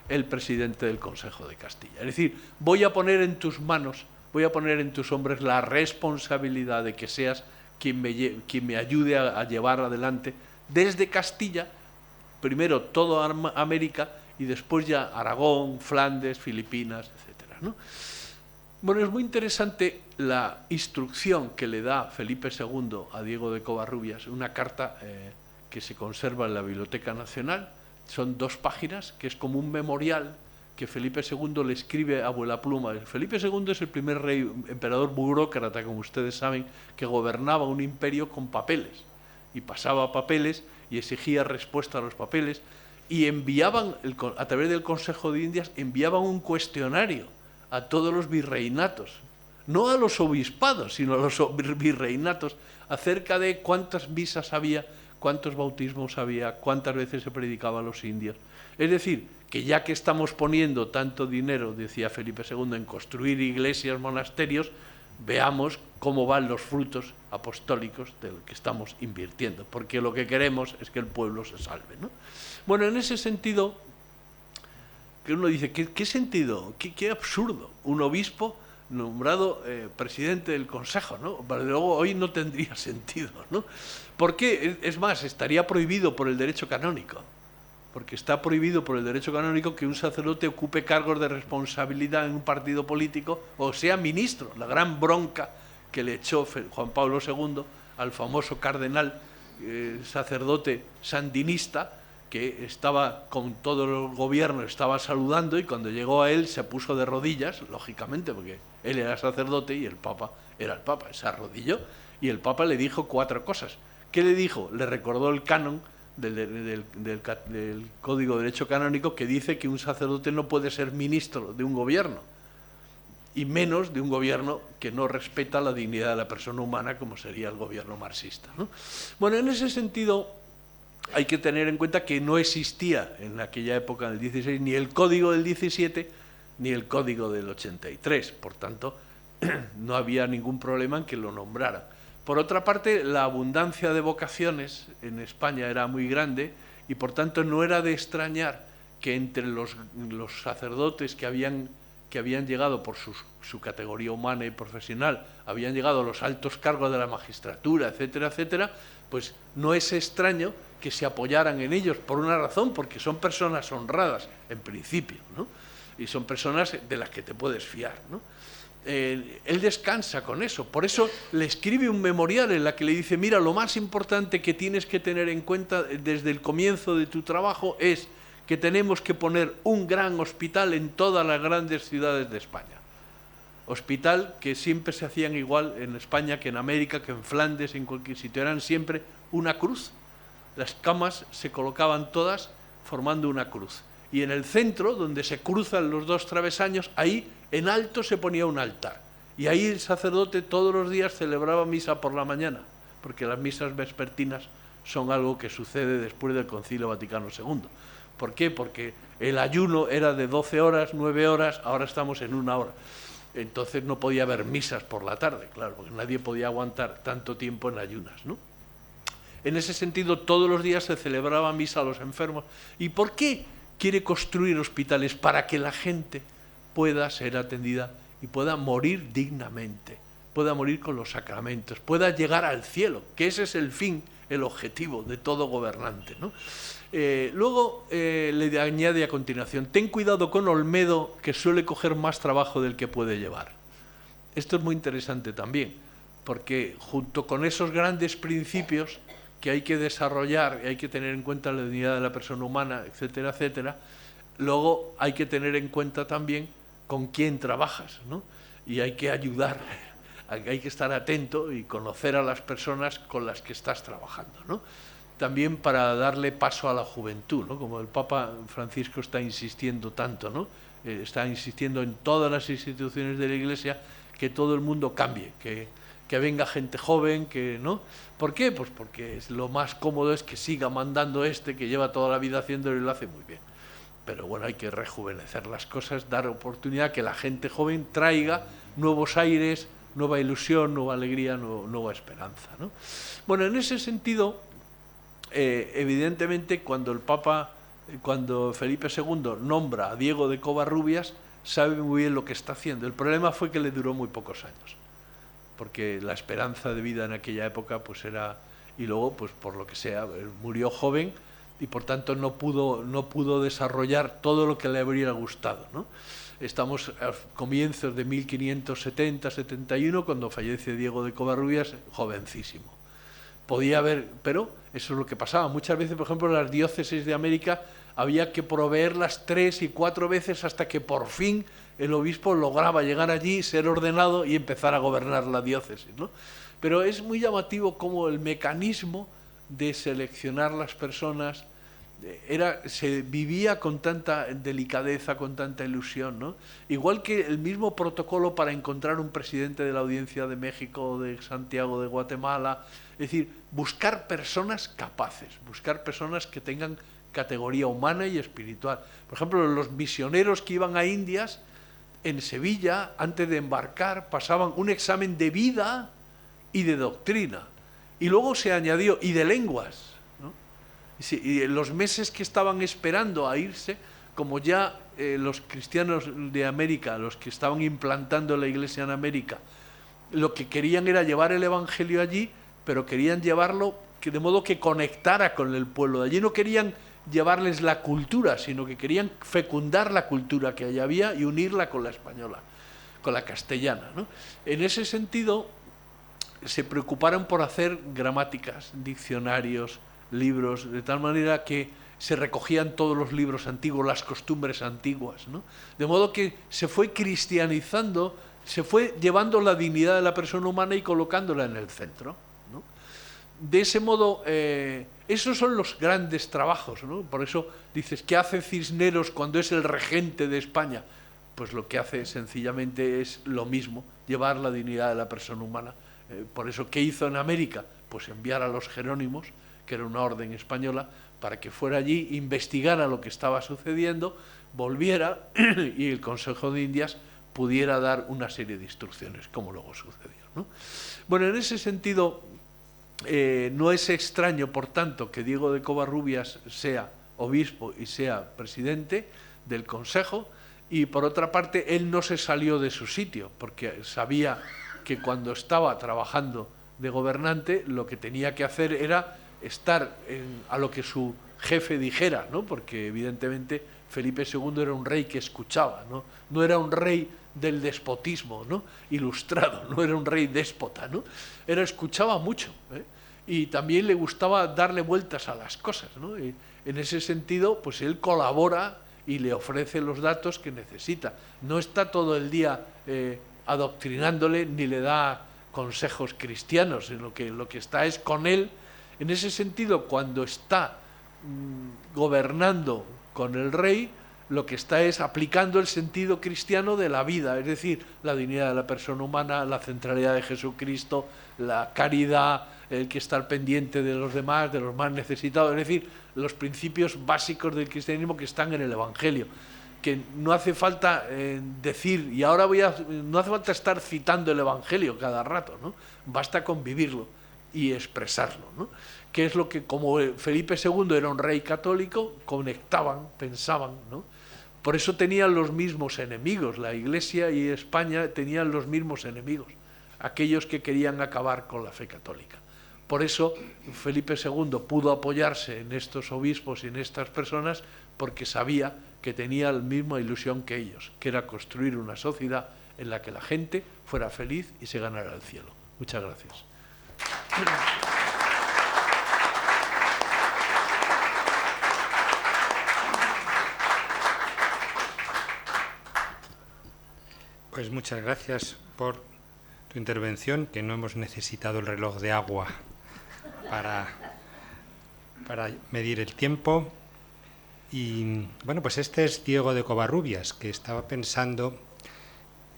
el presidente del Consejo de Castilla. Es decir, voy a poner en tus manos, voy a poner en tus hombres la responsabilidad de que seas quien me ayude a llevar adelante desde Castilla, primero toda América y después ya Aragón, Flandes, Filipinas, etcétera, ¿no? Bueno, es muy interesante la instrucción que le da Felipe II a Diego de Covarrubias, una carta que se conserva en la Biblioteca Nacional, Son 2 páginas, que es como un memorial que Felipe II le escribe a vuelapluma. Felipe II es el primer emperador burócrata, como ustedes saben, que gobernaba un imperio con papeles, y pasaba papeles y exigía respuesta a los papeles, y enviaban, a través del Consejo de Indias, enviaban un cuestionario a todos los virreinatos, no a los obispados, sino a los virreinatos, acerca de cuántas misas había, cuántos bautismos había, cuántas veces se predicaba a los indios. Es decir, que ya que estamos poniendo tanto dinero, decía Felipe II, en construir iglesias, monasterios, veamos cómo van los frutos apostólicos de lo que estamos invirtiendo, porque lo que queremos es que el pueblo se salve, ¿no? Bueno, en ese sentido, que uno dice, ¿qué sentido? ¿Qué absurdo? Un obispo nombrado presidente del Consejo, ¿no? Pero luego hoy no tendría sentido, ¿no? ¿Por qué? Es más, estaría prohibido por el derecho canónico, porque está prohibido por el derecho canónico que un sacerdote ocupe cargos de responsabilidad en un partido político o sea ministro. La gran bronca que le echó Juan Pablo II al famoso cardenal sacerdote sandinista, que estaba con todo el gobierno, estaba saludando, y cuando llegó a él se puso de rodillas, lógicamente, porque él era sacerdote y el Papa era el Papa. Se arrodilló y el Papa le dijo 4 cosas. ¿Qué le dijo? Le recordó el canon del Código de Derecho Canónico, que dice que un sacerdote no puede ser ministro de un gobierno, y menos de un gobierno que no respeta la dignidad de la persona humana, como sería el gobierno marxista, ¿no? Bueno, en ese sentido hay que tener en cuenta que no existía en aquella época, en el 16, ni el Código del 17 ni el Código del 83, por tanto no había ningún problema en que lo nombraran. Por otra parte, la abundancia de vocaciones en España era muy grande, y por tanto no era de extrañar que entre los sacerdotes que habían llegado por su categoría humana y profesional, habían llegado a los altos cargos de la magistratura, etcétera, etcétera, pues no es extraño que se apoyaran en ellos, por una razón, porque son personas honradas, en principio, ¿no? Y son personas de las que te puedes fiar, ¿no? Él descansa con eso, por eso le escribe un memorial en la que le dice, mira, lo más importante que tienes que tener en cuenta desde el comienzo de tu trabajo es que tenemos que poner un gran hospital en todas las grandes ciudades de España. Hospital que siempre se hacían igual en España que en América, que en Flandes, en cualquier sitio, eran siempre una cruz. Las camas se colocaban todas formando una cruz. Y en el centro, donde se cruzan los 2 travesaños, ahí en alto se ponía un altar. Y ahí el sacerdote todos los días celebraba misa por la mañana, porque las misas vespertinas son algo que sucede después del Concilio Vaticano II. ¿Por qué? Porque el ayuno era de 12 horas, 9 horas, ahora estamos en 1 hora. Entonces no podía haber misas por la tarde, claro, porque nadie podía aguantar tanto tiempo en ayunas, ¿no? En ese sentido, todos los días se celebraba misa a los enfermos. ¿Y por qué quiere construir hospitales? Para que la gente pueda ser atendida y pueda morir dignamente, pueda morir con los sacramentos, pueda llegar al cielo, que ese es el fin, el objetivo de todo gobernante, ¿no? Luego le añade a continuación, ten cuidado con Olmedo, que suele coger más trabajo del que puede llevar. Esto es muy interesante también, porque junto con esos grandes principios que hay que desarrollar y hay que tener en cuenta la dignidad de la persona humana, etcétera, etcétera, luego hay que tener en cuenta también con quién trabajas, ¿no? Y hay que ayudar, hay que estar atento y conocer a las personas con las que estás trabajando, ¿no? También para darle paso a la juventud, ¿no? Como el Papa Francisco está insistiendo tanto, ¿no? Está insistiendo en todas las instituciones de la Iglesia que todo el mundo cambie, que venga gente joven, que ¿no? ¿Por qué? Pues porque lo más cómodo es que siga mandando que lleva toda la vida haciéndolo y lo hace muy bien. Pero bueno, hay que rejuvenecer las cosas, dar oportunidad que la gente joven traiga nuevos aires, nueva ilusión, nueva alegría, nueva esperanza, ¿no? Bueno, en ese sentido, evidentemente, cuando Felipe II nombra a Diego de Covarrubias, sabe muy bien lo que está haciendo. El problema fue que le duró muy pocos años, porque la esperanza de vida en aquella época pues era, y luego pues por lo que sea murió joven y por tanto no pudo desarrollar todo lo que le habría gustado, ¿no? Estamos a comienzos de 1570-71 cuando fallece Diego de Covarrubias, jovencísimo. podía haber, pero eso es lo que pasaba. Muchas veces, por ejemplo, en las diócesis de América había que proveerlas 3 y 4 veces hasta que por fin el obispo lograba llegar allí, ser ordenado y empezar a gobernar la diócesis, ¿no? Pero es muy llamativo cómo el mecanismo de seleccionar las personas se vivía con tanta delicadeza, con tanta ilusión, ¿no? Igual que el mismo protocolo para encontrar un presidente de la Audiencia de México, de Santiago, de Guatemala. Es decir, buscar personas capaces, buscar personas que tengan categoría humana y espiritual. Por ejemplo, los misioneros que iban a Indias, en Sevilla, antes de embarcar, pasaban un examen de vida y de doctrina. Y luego se añadió, y de lenguas, ¿no? Y los meses que estaban esperando a irse, como ya los cristianos de América, los que estaban implantando la iglesia en América, lo que querían era llevar el evangelio allí, pero querían llevarlo de modo que conectara con el pueblo de allí. No querían llevarles la cultura, sino que querían fecundar la cultura que allá había y unirla con la española, con la castellana, ¿no? En ese sentido, se preocuparon por hacer gramáticas, diccionarios, libros, de tal manera que se recogían todos los libros antiguos, las costumbres antiguas, ¿no? De modo que se fue cristianizando, se fue llevando la dignidad de la persona humana y colocándola en el centro, ¿no? De ese modo, esos son los grandes trabajos, ¿no? Por eso dices, ¿qué hace Cisneros cuando es el regente de España? Pues lo que hace sencillamente es lo mismo, llevar la dignidad de la persona humana. Por eso, ¿qué hizo en América? Pues enviar a los jerónimos, que era una orden española, para que fuera allí, investigara lo que estaba sucediendo, volviera y el Consejo de Indias pudiera dar una serie de instrucciones, como luego sucedió, ¿no? Bueno, en ese sentido, no es extraño, por tanto, que Diego de Covarrubias sea obispo y sea presidente del Consejo, y por otra parte, él no se salió de su sitio, porque sabía que cuando estaba trabajando de gobernante, lo que tenía que hacer era estar a lo que su jefe dijera, ¿no? Porque evidentemente Felipe II era un rey que escuchaba, ¿no? No era un rey del despotismo, ¿no? Ilustrado, no era un rey déspota, ¿no? Escuchaba mucho, ¿eh? Y también le gustaba darle vueltas a las cosas, ¿no? Y en ese sentido, pues él colabora y le ofrece los datos que necesita. No está todo el día adoctrinándole ni le da consejos cristianos, sino que lo que está es con él. En ese sentido, cuando está gobernando con el rey, lo que está es aplicando el sentido cristiano de la vida, es decir, la dignidad de la persona humana, la centralidad de Jesucristo, la caridad, el que está al pendiente de los demás, de los más necesitados, es decir, los principios básicos del cristianismo que están en el Evangelio, que no hace falta decir, y ahora no hace falta estar citando el Evangelio cada rato, ¿no? Basta con vivirlo y expresarlo, ¿no? Que es lo que, como Felipe II era un rey católico, conectaban, pensaban, ¿no? Por eso tenían los mismos enemigos, la Iglesia y España tenían los mismos enemigos, aquellos que querían acabar con la fe católica. Por eso Felipe II pudo apoyarse en estos obispos y en estas personas, porque sabía que tenía la misma ilusión que ellos, que era construir una sociedad en la que la gente fuera feliz y se ganara el cielo. Muchas gracias. Pues muchas gracias por tu intervención, que no hemos necesitado el reloj de agua para medir el tiempo. Y bueno, pues este es Diego de Covarrubias, que estaba pensando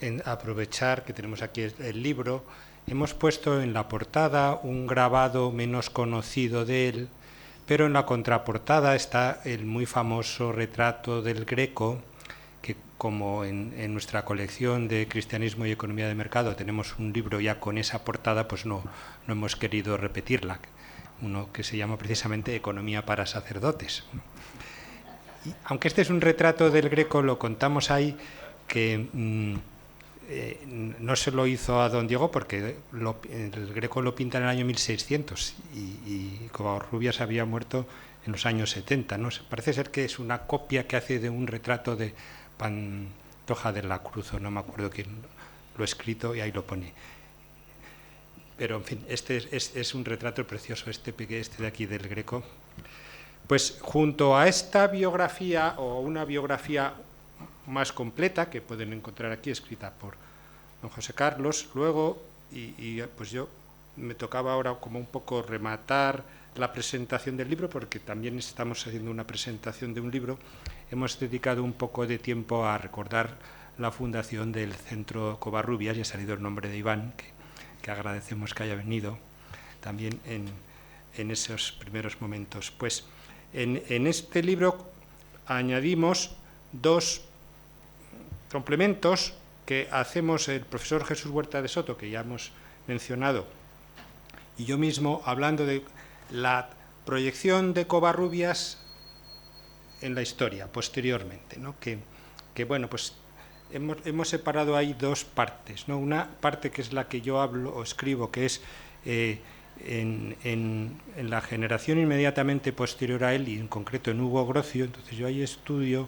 en aprovechar que tenemos aquí el libro. Hemos puesto en la portada un grabado menos conocido de él, pero en la contraportada está el muy famoso retrato del Greco, que como en nuestra colección de Cristianismo y Economía de Mercado tenemos un libro ya con esa portada, pues no hemos querido repetirla, uno que se llama precisamente Economía para sacerdotes. Y, aunque este es un retrato del Greco, lo contamos ahí, que no se lo hizo a don Diego porque el Greco lo pinta en el año 1600 y Covarrubias había muerto en los años 70, ¿no? Parece ser que es una copia que hace de un retrato de Pantoja de la Cruz, o no me acuerdo quién lo ha escrito, y ahí lo pone. pero en fin, este es un retrato precioso, este de aquí del Greco. Pues junto a esta biografía, o una biografía más completa, que pueden encontrar aquí, escrita por don José Carlos, luego, pues yo me tocaba ahora como un poco rematar la presentación del libro, porque también estamos haciendo una presentación de un libro. Hemos dedicado un poco de tiempo a recordar la fundación del Centro Covarrubias, y ha salido el nombre de Iván, que agradecemos que haya venido también en esos primeros momentos. Pues en este libro añadimos dos complementos que hacemos el profesor Jesús Huerta de Soto, que ya hemos mencionado, y yo mismo, hablando de la proyección de Covarrubias en la historia posteriormente, ¿no? Que bueno, pues hemos separado ahí dos partes, ¿no? Una parte que es la que yo hablo o escribo, que es en la generación inmediatamente posterior a él, y en concreto en Hugo Grocio. Entonces yo ahí estudio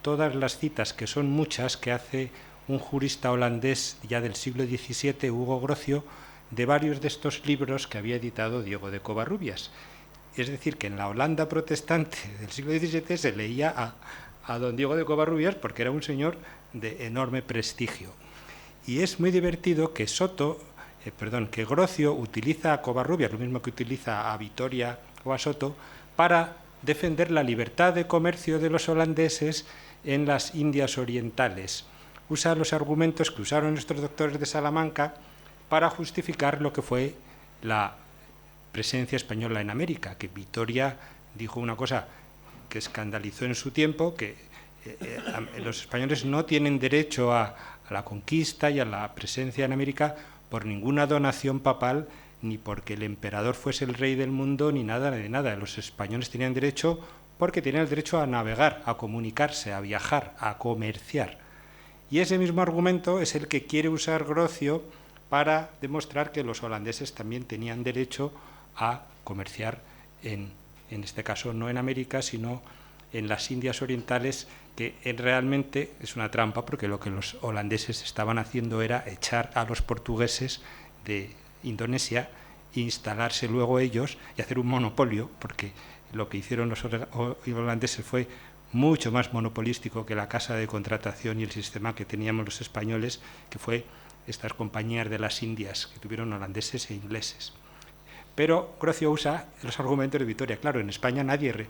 todas las citas, que son muchas, que hace un jurista holandés ya del siglo XVII, Hugo Grocio, de varios de estos libros que había editado Diego de Covarrubias. Es decir, que en la Holanda protestante del siglo XVII se leía a don Diego de Covarrubias porque era un señor de enorme prestigio. Y es muy divertido que que Grocio utiliza a Covarrubias, lo mismo que utiliza a Vitoria o a Soto, para defender la libertad de comercio de los holandeses en las Indias Orientales. Usa los argumentos que usaron nuestros doctores de Salamanca para justificar lo que fue la presencia española en América, que Vitoria dijo una cosa que escandalizó en su tiempo, que los españoles no tienen derecho a la conquista y a la presencia en América por ninguna donación papal, ni porque el emperador fuese el rey del mundo, ni nada de nada. Los españoles tenían derecho porque tenían el derecho a navegar, a comunicarse, a viajar, a comerciar. Y ese mismo argumento es el que quiere usar Grocio para demostrar que los holandeses también tenían derecho a comerciar en este caso no en América, sino en las Indias Orientales, que realmente es una trampa, porque lo que los holandeses estaban haciendo era echar a los portugueses de Indonesia, instalarse luego ellos y hacer un monopolio, porque lo que hicieron los holandeses fue mucho más monopolístico que la casa de contratación y el sistema que teníamos los españoles, que fue estas compañías de las Indias que tuvieron holandeses e ingleses. Pero Grocio usa los argumentos de Vitoria. Claro, en España nadie...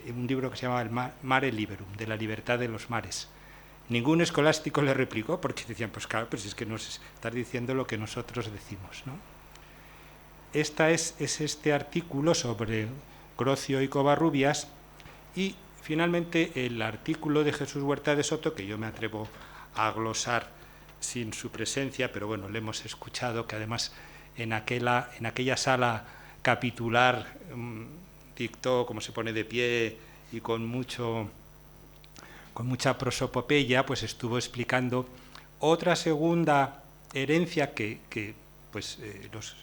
un libro que se llama el Mare Liberum, de la libertad de los mares. Ningún escolástico le replicó, porque decían, pues claro, pues es que nos estás diciendo lo que nosotros decimos, ¿no? Es este artículo sobre Grocio y Covarrubias, y finalmente el artículo de Jesús Huerta de Soto, que yo me atrevo a glosar sin su presencia, pero bueno, le hemos escuchado, que además en aquella sala capitular dictó cómo se pone de pie y con mucha prosopopeya, pues estuvo explicando otra herencia que los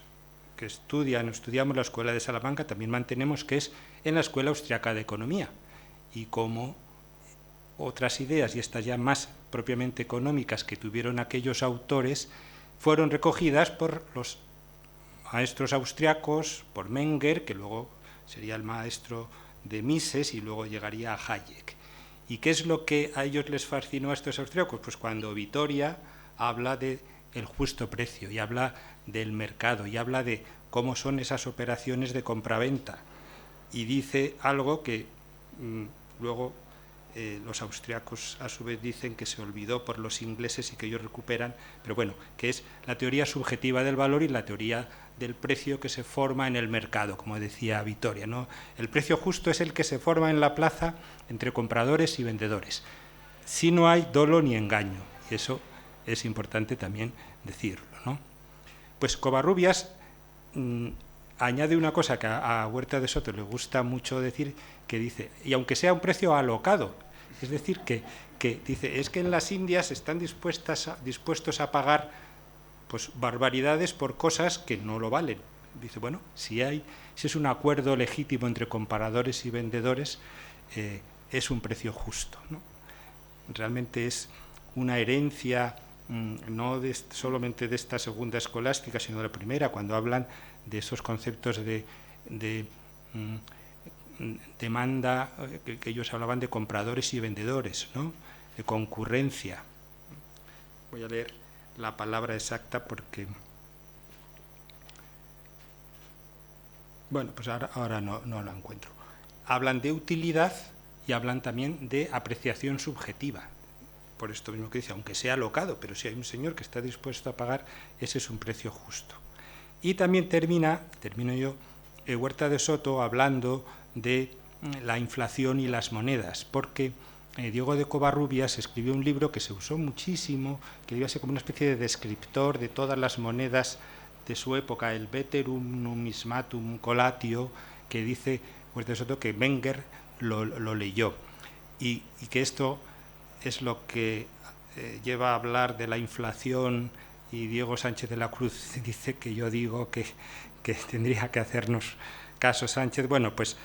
que estudiamos la Escuela de Salamanca también mantenemos, que es en la Escuela Austriaca de Economía, y cómo otras ideas, y estas ya más propiamente económicas, que tuvieron aquellos autores, fueron recogidas por los maestros austriacos, por Menger, que luego sería el maestro de Mises, y luego llegaría a Hayek. ¿Y qué es lo que a ellos les fascinó a estos austriacos? Pues cuando Vitoria habla del justo precio, y habla del mercado, y habla de cómo son esas operaciones de compraventa, y dice algo que luego los austriacos a su vez dicen que se olvidó por los ingleses y que ellos recuperan, pero bueno, que es la teoría subjetiva del valor y la teoría del precio que se forma en el mercado, como decía Vitoria, ¿no? El precio justo es el que se forma en la plaza entre compradores y vendedores, si no hay dolo ni engaño, y eso es importante también decirlo, ¿no? Pues Covarrubias añade una cosa que a Huerta de Soto le gusta mucho decir, que dice, y aunque sea un precio alocado, es decir, que dice, es que en las Indias están dispuestos a pagar pues barbaridades por cosas que no lo valen. Dice, bueno, si es un acuerdo legítimo entre compradores y vendedores, es un precio justo, ¿no? Realmente es una herencia no solamente de esta segunda escolástica, sino de la primera, cuando hablan de esos conceptos de demanda, que ellos hablaban de compradores y vendedores, ¿no? De concurrencia. Voy a leer la palabra exacta porque... Bueno, pues ahora no la encuentro. Hablan de utilidad y hablan también de apreciación subjetiva. Por esto mismo que dice, aunque sea alocado, pero si hay un señor que está dispuesto a pagar, ese es un precio justo. Y también termino yo, Huerta de Soto hablando de la inflación y las monedas, porque Diego de Covarrubias escribió un libro que se usó muchísimo, que iba a ser como una especie de descriptor de todas las monedas de su época, el Veterum Numismatum Collatio, que dice Huerta de Soto que Wenger lo leyó, y que esto es lo que lleva a hablar de la inflación, y Diego Sánchez de la Cruz dice que yo digo que tendría que hacernos caso Sánchez. Bueno, pues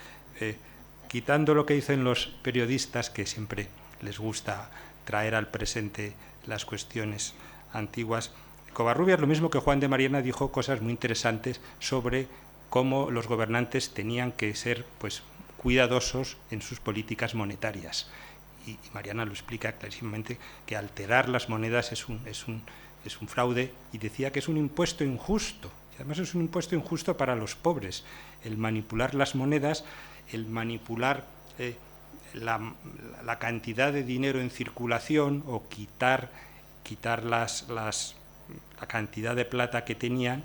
quitando lo que dicen los periodistas, que siempre les gusta traer al presente las cuestiones antiguas, Covarrubias, lo mismo que Juan de Mariana, dijo cosas muy interesantes sobre cómo los gobernantes tenían que ser, pues, cuidadosos en sus políticas monetarias. Y Mariana lo explica clarísimamente, que alterar las monedas es un fraude, y decía que es un impuesto injusto. Y además es un impuesto injusto para los pobres. El manipular las monedas, el manipular la cantidad de dinero en circulación, o quitar la cantidad de plata que tenían.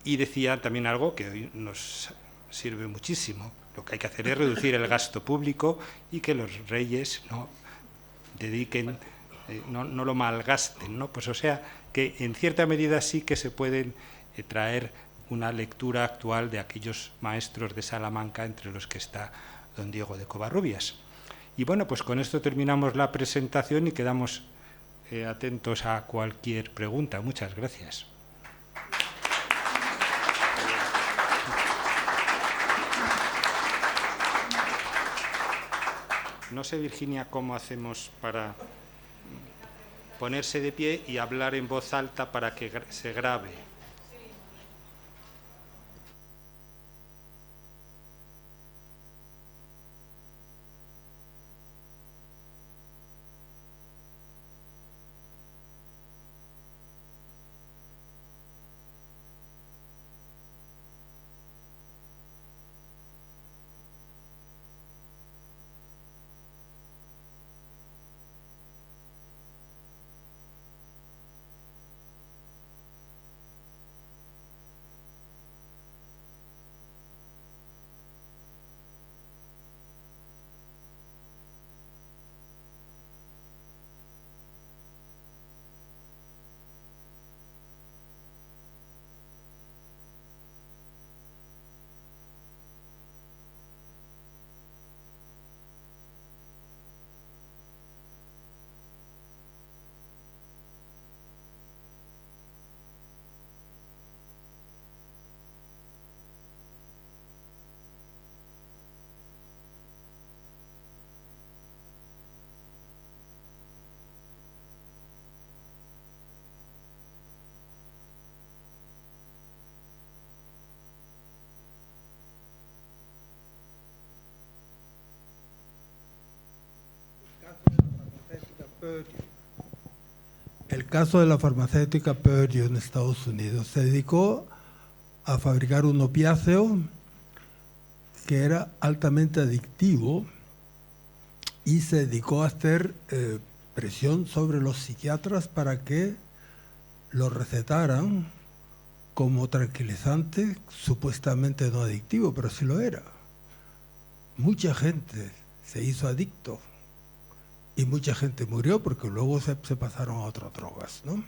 Y decía también algo que hoy nos sirve muchísimo: lo que hay que hacer es reducir el gasto público y que los reyes no dediquen, no lo malgasten, ¿no? Pues o sea que en cierta medida sí que se pueden traer una lectura actual de aquellos maestros de Salamanca, entre los que está don Diego de Covarrubias. Y bueno, pues con esto terminamos la presentación y quedamos atentos a cualquier pregunta. Muchas gracias. No sé, Virginia, cómo hacemos para ponerse de pie y hablar en voz alta para que se grabe. El caso de la farmacéutica Purdue en Estados Unidos se dedicó a fabricar un opiáceo que era altamente adictivo, y se dedicó a hacer presión sobre los psiquiatras para que lo recetaran como tranquilizante, supuestamente no adictivo, pero sí lo era. Mucha gente se hizo adicto y mucha gente murió porque luego se pasaron a otras drogas, ¿no?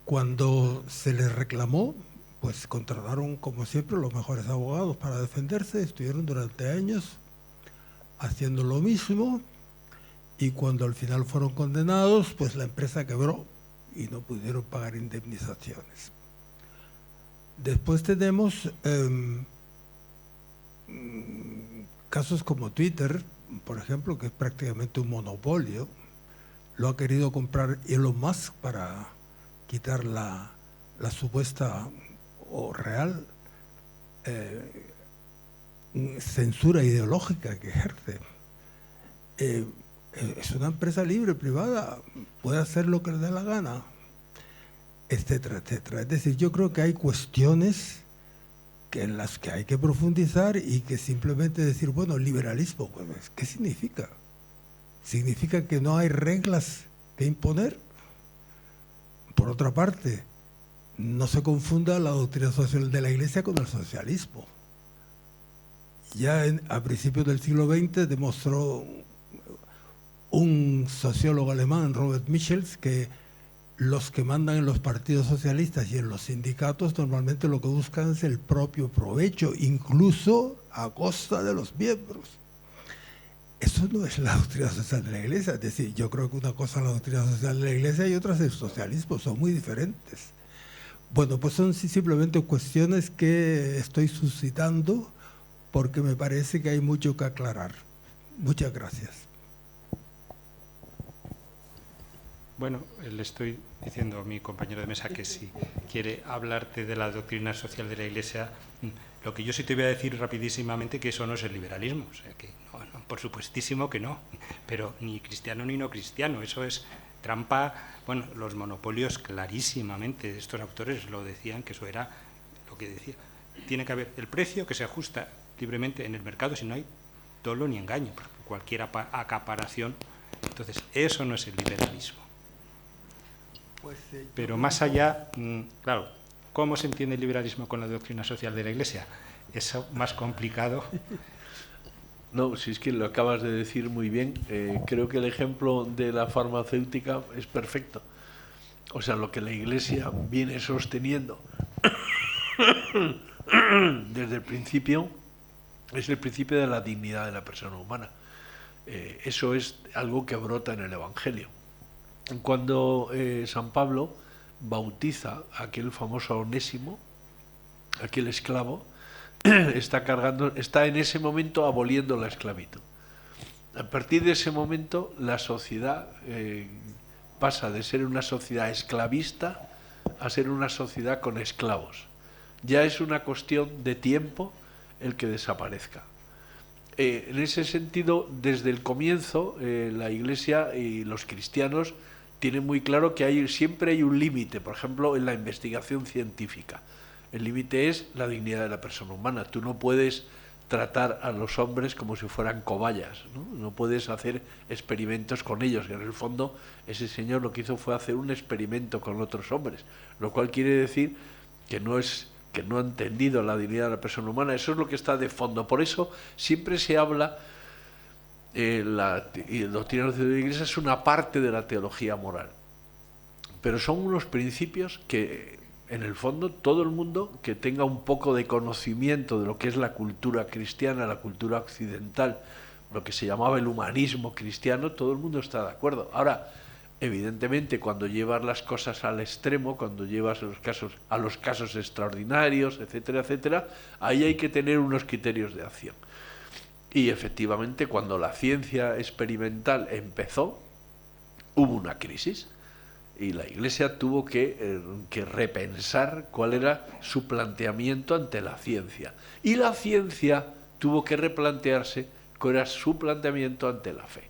Cuando se les reclamó, pues contrataron, como siempre, los mejores abogados para defenderse. Estuvieron durante años haciendo lo mismo, y cuando al final fueron condenados, pues la empresa quebró y no pudieron pagar indemnizaciones. Después tenemos casos como Twitter, por ejemplo, que es prácticamente un monopolio. lo ha querido comprar Elon Musk para quitar la supuesta o real censura ideológica que ejerce. Es una empresa libre, privada, puede hacer lo que le dé la gana, etcétera, etcétera. Es decir, yo creo que hay cuestiones en las que hay que profundizar y que simplemente decir, bueno, liberalismo, pues, ¿qué significa? ¿Significa que no hay reglas que imponer? Por otra parte, no se confunda la doctrina social de la Iglesia con el socialismo. Ya a principios del siglo XX demostró un sociólogo alemán, Robert Michels, que los que mandan en los partidos socialistas y en los sindicatos normalmente lo que buscan es el propio provecho, incluso a costa de los miembros. Eso no es la doctrina social de la Iglesia. Es decir, yo creo que una cosa es la doctrina social de la Iglesia y otra es el socialismo, son muy diferentes. Bueno, pues son simplemente cuestiones que estoy suscitando porque me parece que hay mucho que aclarar. Muchas gracias. Bueno, le estoy diciendo a mi compañero de mesa que si quiere hablarte de la doctrina social de la Iglesia, lo que yo sí te voy a decir rapidísimamente que eso no es el liberalismo. O sea que no, por supuestísimo que no, pero ni cristiano ni no cristiano, eso es trampa. Bueno, los monopolios clarísimamente, estos autores lo decían, que eso era lo que decía. Tiene que haber el precio que se ajusta libremente en el mercado, si no hay dolo ni engaño, por cualquier acaparación. Entonces, eso no es el liberalismo. Pero más allá, claro, ¿cómo se entiende el liberalismo con la doctrina social de la Iglesia? Es más complicado. No, si es que lo acabas de decir muy bien, creo que el ejemplo de la farmacéutica es perfecto. O sea, lo que la Iglesia viene sosteniendo desde el principio es el principio de la dignidad de la persona humana. Eso es algo que brota en el Evangelio. Cuando San Pablo bautiza a aquel famoso Onésimo, aquel esclavo, está en ese momento aboliendo la esclavitud. A partir de ese momento la sociedad pasa de ser una sociedad esclavista a ser una sociedad con esclavos. Ya es una cuestión de tiempo el que desaparezca. En ese sentido, desde el comienzo, la Iglesia y los cristianos tienen muy claro que siempre hay un límite, por ejemplo, en la investigación científica. El límite es la dignidad de la persona humana. Tú no puedes tratar a los hombres como si fueran cobayas, ¿no? No puedes hacer experimentos con ellos. En el fondo, ese señor lo que hizo fue hacer un experimento con otros hombres, lo cual quiere decir que no ha entendido la dignidad de la persona humana. Eso es lo que está de fondo. Por eso siempre se habla, la doctrina de la Iglesia es una parte de la teología moral, pero son unos principios que, en el fondo, todo el mundo que tenga un poco de conocimiento de lo que es la cultura cristiana, la cultura occidental, lo que se llamaba el humanismo cristiano, todo el mundo está de acuerdo. Ahora, evidentemente, cuando llevas las cosas al extremo, cuando llevas a los casos extraordinarios, etcétera, etcétera, ahí hay que tener unos criterios de acción. Y efectivamente, cuando la ciencia experimental empezó, hubo una crisis y la Iglesia tuvo que repensar cuál era su planteamiento ante la ciencia. Y la ciencia tuvo que replantearse cuál era su planteamiento ante la fe.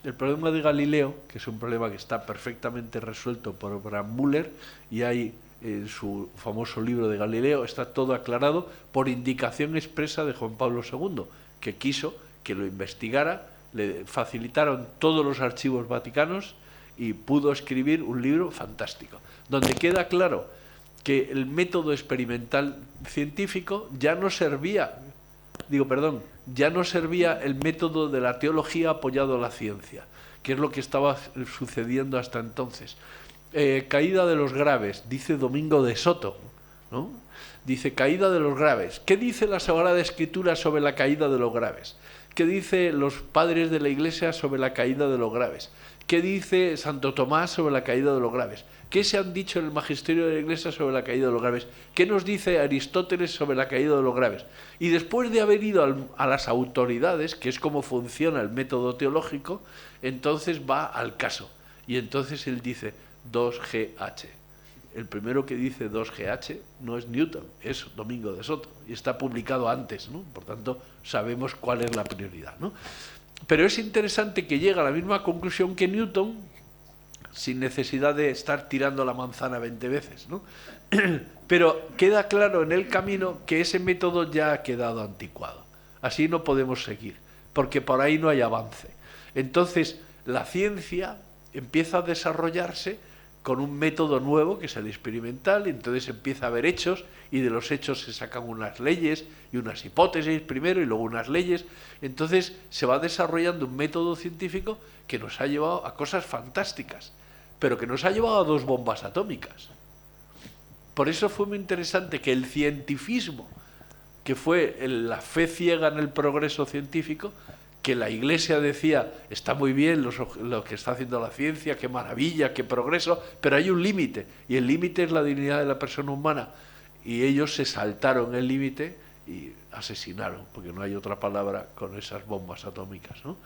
El problema de Galileo, que es un problema que está perfectamente resuelto por Abraham Müller, y hay en su famoso libro de Galileo, está todo aclarado por indicación expresa de Juan Pablo II, que quiso que lo investigara, le facilitaron todos los archivos vaticanos y pudo escribir un libro fantástico, donde queda claro que el método experimental científico ya no servía el método de la teología apoyado a la ciencia, que es lo que estaba sucediendo hasta entonces. Caída de los graves, dice Domingo de Soto, ¿no? Dice caída de los graves. ¿Qué dice la Sagrada Escritura sobre la caída de los graves? ¿Qué dice los padres de la Iglesia sobre la caída de los graves? ¿Qué dice Santo Tomás sobre la caída de los graves? ¿Qué se han dicho en el magisterio de la Iglesia sobre la caída de los graves? ¿Qué nos dice Aristóteles sobre la caída de los graves? Y después de haber ido a las autoridades, que es como funciona el método teológico, entonces va al caso. Y entonces él dice 2GH. El primero que dice 2GH no es Newton, es Domingo de Soto, y está publicado antes, ¿no? Por tanto, sabemos cuál es la prioridad, ¿no? Pero es interesante que llega a la misma conclusión que Newton, sin necesidad de estar tirando la manzana 20 veces, ¿no? Pero queda claro en el camino que ese método ya ha quedado anticuado. Así no podemos seguir, porque por ahí no hay avance. Entonces, la ciencia empieza a desarrollarse con un método nuevo, que es el experimental, y entonces empieza a haber hechos, y de los hechos se sacan unas leyes y unas hipótesis primero, y luego unas leyes. Entonces se va desarrollando un método científico que nos ha llevado a cosas fantásticas, pero que nos ha llevado a 2 bombas atómicas. Por eso fue muy interesante que el cientifismo, que fue la fe ciega en el progreso científico, que la Iglesia decía, está muy bien lo que está haciendo la ciencia, qué maravilla, qué progreso, pero hay un límite, y el límite es la dignidad de la persona humana. Y ellos se saltaron el límite y asesinaron, porque no hay otra palabra, con esas bombas atómicas, ¿no?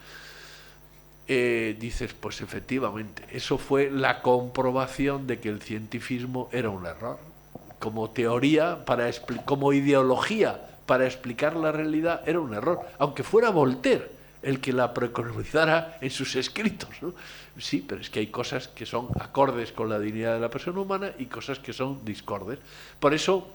Dices, pues efectivamente, eso fue la comprobación de que el cientifismo era un error. Como teoría, como ideología para explicar la realidad, era un error, aunque fuera Voltaire el que la preconizara en sus escritos, ¿no? Sí, pero es que hay cosas que son acordes con la dignidad de la persona humana y cosas que son discordes. Por eso,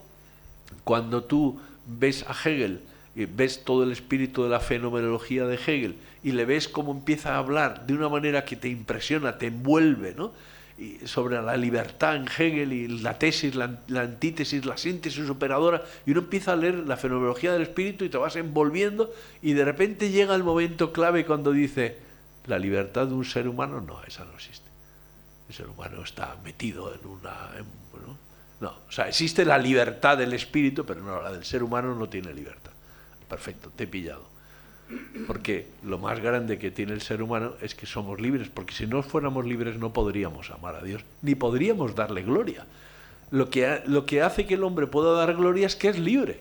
cuando tú ves a Hegel, y ves todo el espíritu de la fenomenología de Hegel, y le ves cómo empieza a hablar de una manera que te impresiona, te envuelve, ¿no? Y sobre la libertad en Hegel, y la tesis, la antítesis, la síntesis operadora, y uno empieza a leer la fenomenología del espíritu y te vas envolviendo, y de repente llega el momento clave cuando dice, la libertad de un ser humano, no, esa no existe. El ser humano está metido en una... no, o sea, existe la libertad del espíritu, pero no, la del ser humano no tiene libertad. Perfecto, te he pillado. Porque lo más grande que tiene el ser humano es que somos libres, porque si no fuéramos libres no podríamos amar a Dios, ni podríamos darle gloria. Lo que hace que el hombre pueda dar gloria es que es libre,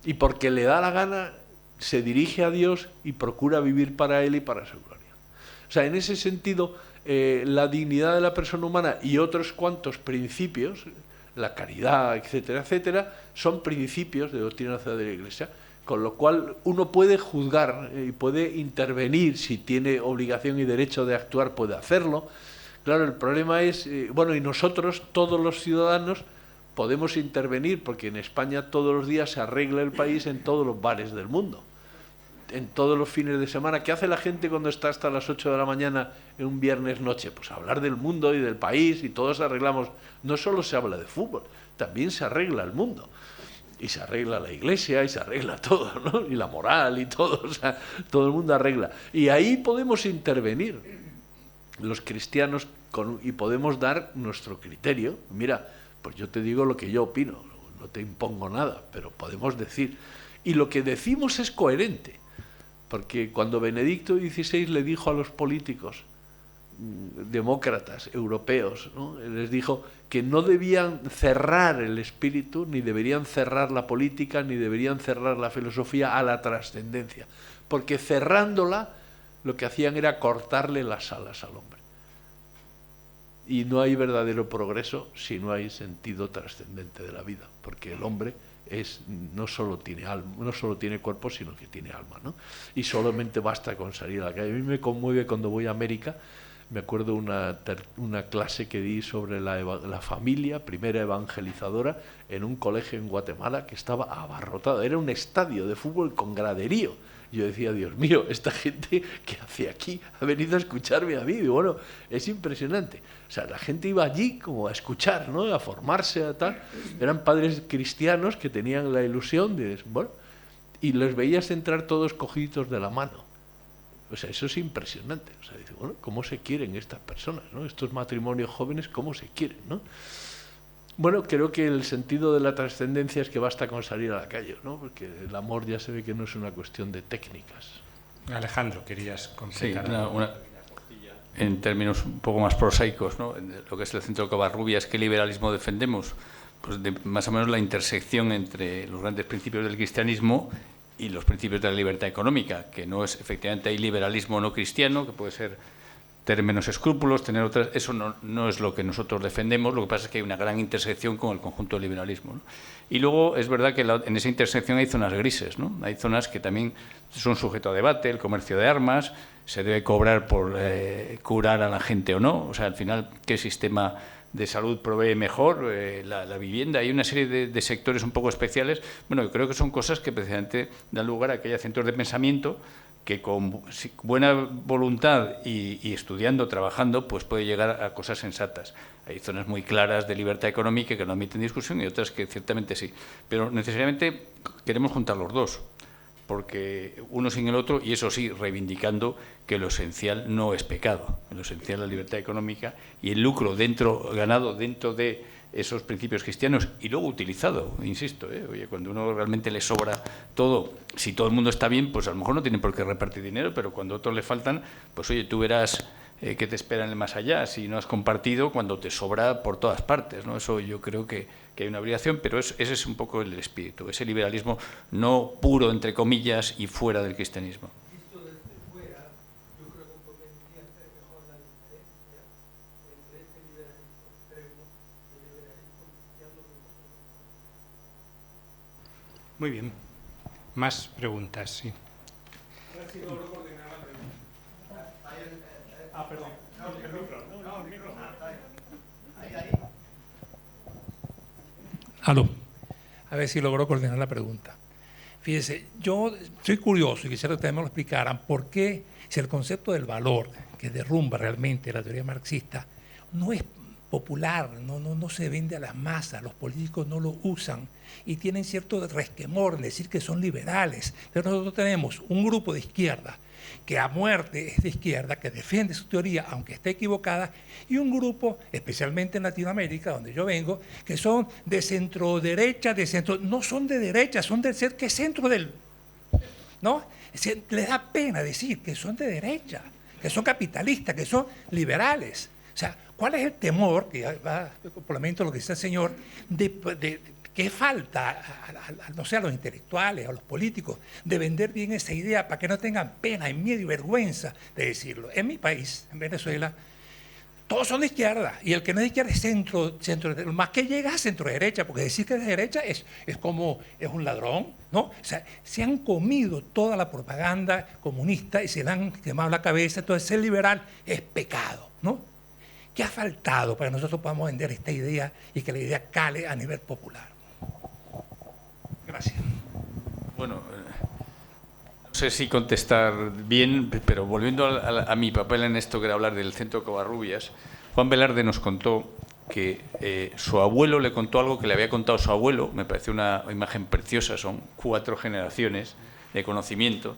y porque le da la gana se dirige a Dios y procura vivir para Él y para su gloria. O sea, en ese sentido, la dignidad de la persona humana y otros cuantos principios, la caridad, etcétera, etcétera, son principios de doctrina de la Iglesia, con lo cual uno puede juzgar y puede intervenir, si tiene obligación y derecho de actuar, puede hacerlo. Claro, el problema es, bueno, y nosotros, todos los ciudadanos, podemos intervenir, porque en España todos los días se arregla el país en todos los bares del mundo, en todos los fines de semana. ¿Qué hace la gente cuando está hasta las 8 de la mañana en un viernes noche? Pues hablar del mundo y del país, y todos arreglamos. No solo se habla de fútbol, también se arregla el mundo. Y se arregla la Iglesia, y se arregla todo, ¿no? Y la moral y todo, o sea, todo el mundo arregla. Y ahí podemos intervenir los cristianos y podemos dar nuestro criterio. Mira, pues yo te digo lo que yo opino, no te impongo nada, pero podemos decir. Y lo que decimos es coherente, porque cuando Benedicto XVI le dijo a los políticos demócratas europeos, ¿no? Les dijo que no debían cerrar el espíritu, ni deberían cerrar la política, ni deberían cerrar la filosofía a la trascendencia, porque cerrándola lo que hacían era cortarle las alas al hombre. Y no hay verdadero progreso si no hay sentido trascendente de la vida, porque el hombre no solo tiene alma, no solo tiene cuerpo, sino que tiene alma, ¿no? Y solamente basta con salir a la calle. A mí me conmueve cuando voy a América. Me acuerdo una clase que di sobre la familia, primera evangelizadora, en un colegio en Guatemala que estaba abarrotado. Era un estadio de fútbol con graderío. Yo decía, Dios mío, esta gente que hace aquí ha venido a escucharme a mí. Y bueno, es impresionante. O sea, la gente iba allí como a escuchar, ¿no? A formarse, a tal. Eran padres cristianos que tenían la ilusión de, bueno, y les veías entrar todos cogidos de la mano. O sea, eso es impresionante. O sea, dice, bueno, ¿cómo se quieren estas personas, ¿no? Estos matrimonios jóvenes, ¿cómo se quieren, ¿no? Bueno, creo que el sentido de la trascendencia es que basta con salir a la calle, ¿no? Porque el amor ya se ve que no es una cuestión de técnicas. Alejandro, querías completar. Sí, en términos un poco más prosaicos, ¿no? Lo que es el Centro Covarrubias, ¿qué liberalismo defendemos? Pues más o menos la intersección entre los grandes principios del cristianismo y los principios de la libertad económica, que no es, efectivamente, hay liberalismo no cristiano, que puede ser tener menos escrúpulos, tener otras... Eso no es lo que nosotros defendemos, lo que pasa es que hay una gran intersección con el conjunto del liberalismo, ¿no? Y luego es verdad que en esa intersección hay zonas grises, ¿no? Hay zonas que también son sujeto a debate, el comercio de armas, se debe cobrar por curar a la gente o no, o sea, al final, ¿qué sistema de salud provee mejor? La vivienda, hay una serie de sectores un poco especiales. Bueno, yo creo que son cosas que precisamente dan lugar a que haya centros de pensamiento que con buena voluntad y estudiando, trabajando, pues puede llegar a cosas sensatas. Hay zonas muy claras de libertad económica que no admiten discusión y otras que ciertamente sí. Pero necesariamente queremos juntar los dos, porque uno sin el otro, y eso sí, reivindicando que lo esencial no es pecado, lo esencial es la libertad económica y el lucro ganado dentro de esos principios cristianos y luego utilizado, insisto, oye, cuando uno realmente le sobra todo, si todo el mundo está bien, pues a lo mejor no tiene por qué repartir dinero, pero cuando a otros le faltan, pues oye, tú verás qué te espera en el más allá, si no has compartido, cuando te sobra por todas partes, ¿no? Eso yo creo que hay una obligación, pero ese es un poco el espíritu, ese liberalismo no puro, entre comillas, y fuera del cristianismo. Muy bien. Más preguntas, sí. Aló. A ver si logró coordinar la pregunta. Fíjese, yo soy curioso y quisiera que ustedes me lo explicaran por qué, si el concepto del valor que derrumba realmente la teoría marxista no es popular, no se vende a las masas, los políticos no lo usan y tienen cierto resquemor en decir que son liberales. Pero nosotros tenemos un grupo de izquierda que a muerte es de izquierda, que defiende su teoría, aunque esté equivocada, y un grupo, especialmente en Latinoamérica, donde yo vengo, que son de centro derecha, no son de derecha, son del ser que es centro del... ¿no? Les da pena decir que son de derecha, que son capitalistas, que son liberales. O sea, ¿cuál es el temor, que va por lo menos lo que dice el señor, de qué falta no sé, a los intelectuales, a los políticos, de vender bien esa idea para que no tengan pena y miedo y vergüenza de decirlo? En mi país, en Venezuela, todos son de izquierda, y el que no es de izquierda es centro, más que llega a centro derecha, porque decir que es de derecha es como es un ladrón, ¿no? O sea, se han comido toda la propaganda comunista y se le han quemado la cabeza, entonces ser liberal es pecado, ¿no? ¿Qué ha faltado para que nosotros podamos vender esta idea y que la idea cale a nivel popular? Gracias. Bueno, no sé si contestar bien, pero volviendo a mi papel en esto, que era hablar del Centro Covarrubias, Juan Velarde nos contó que su abuelo le contó algo que le había contado su abuelo, me pareció una imagen preciosa, son 4 generaciones de conocimiento.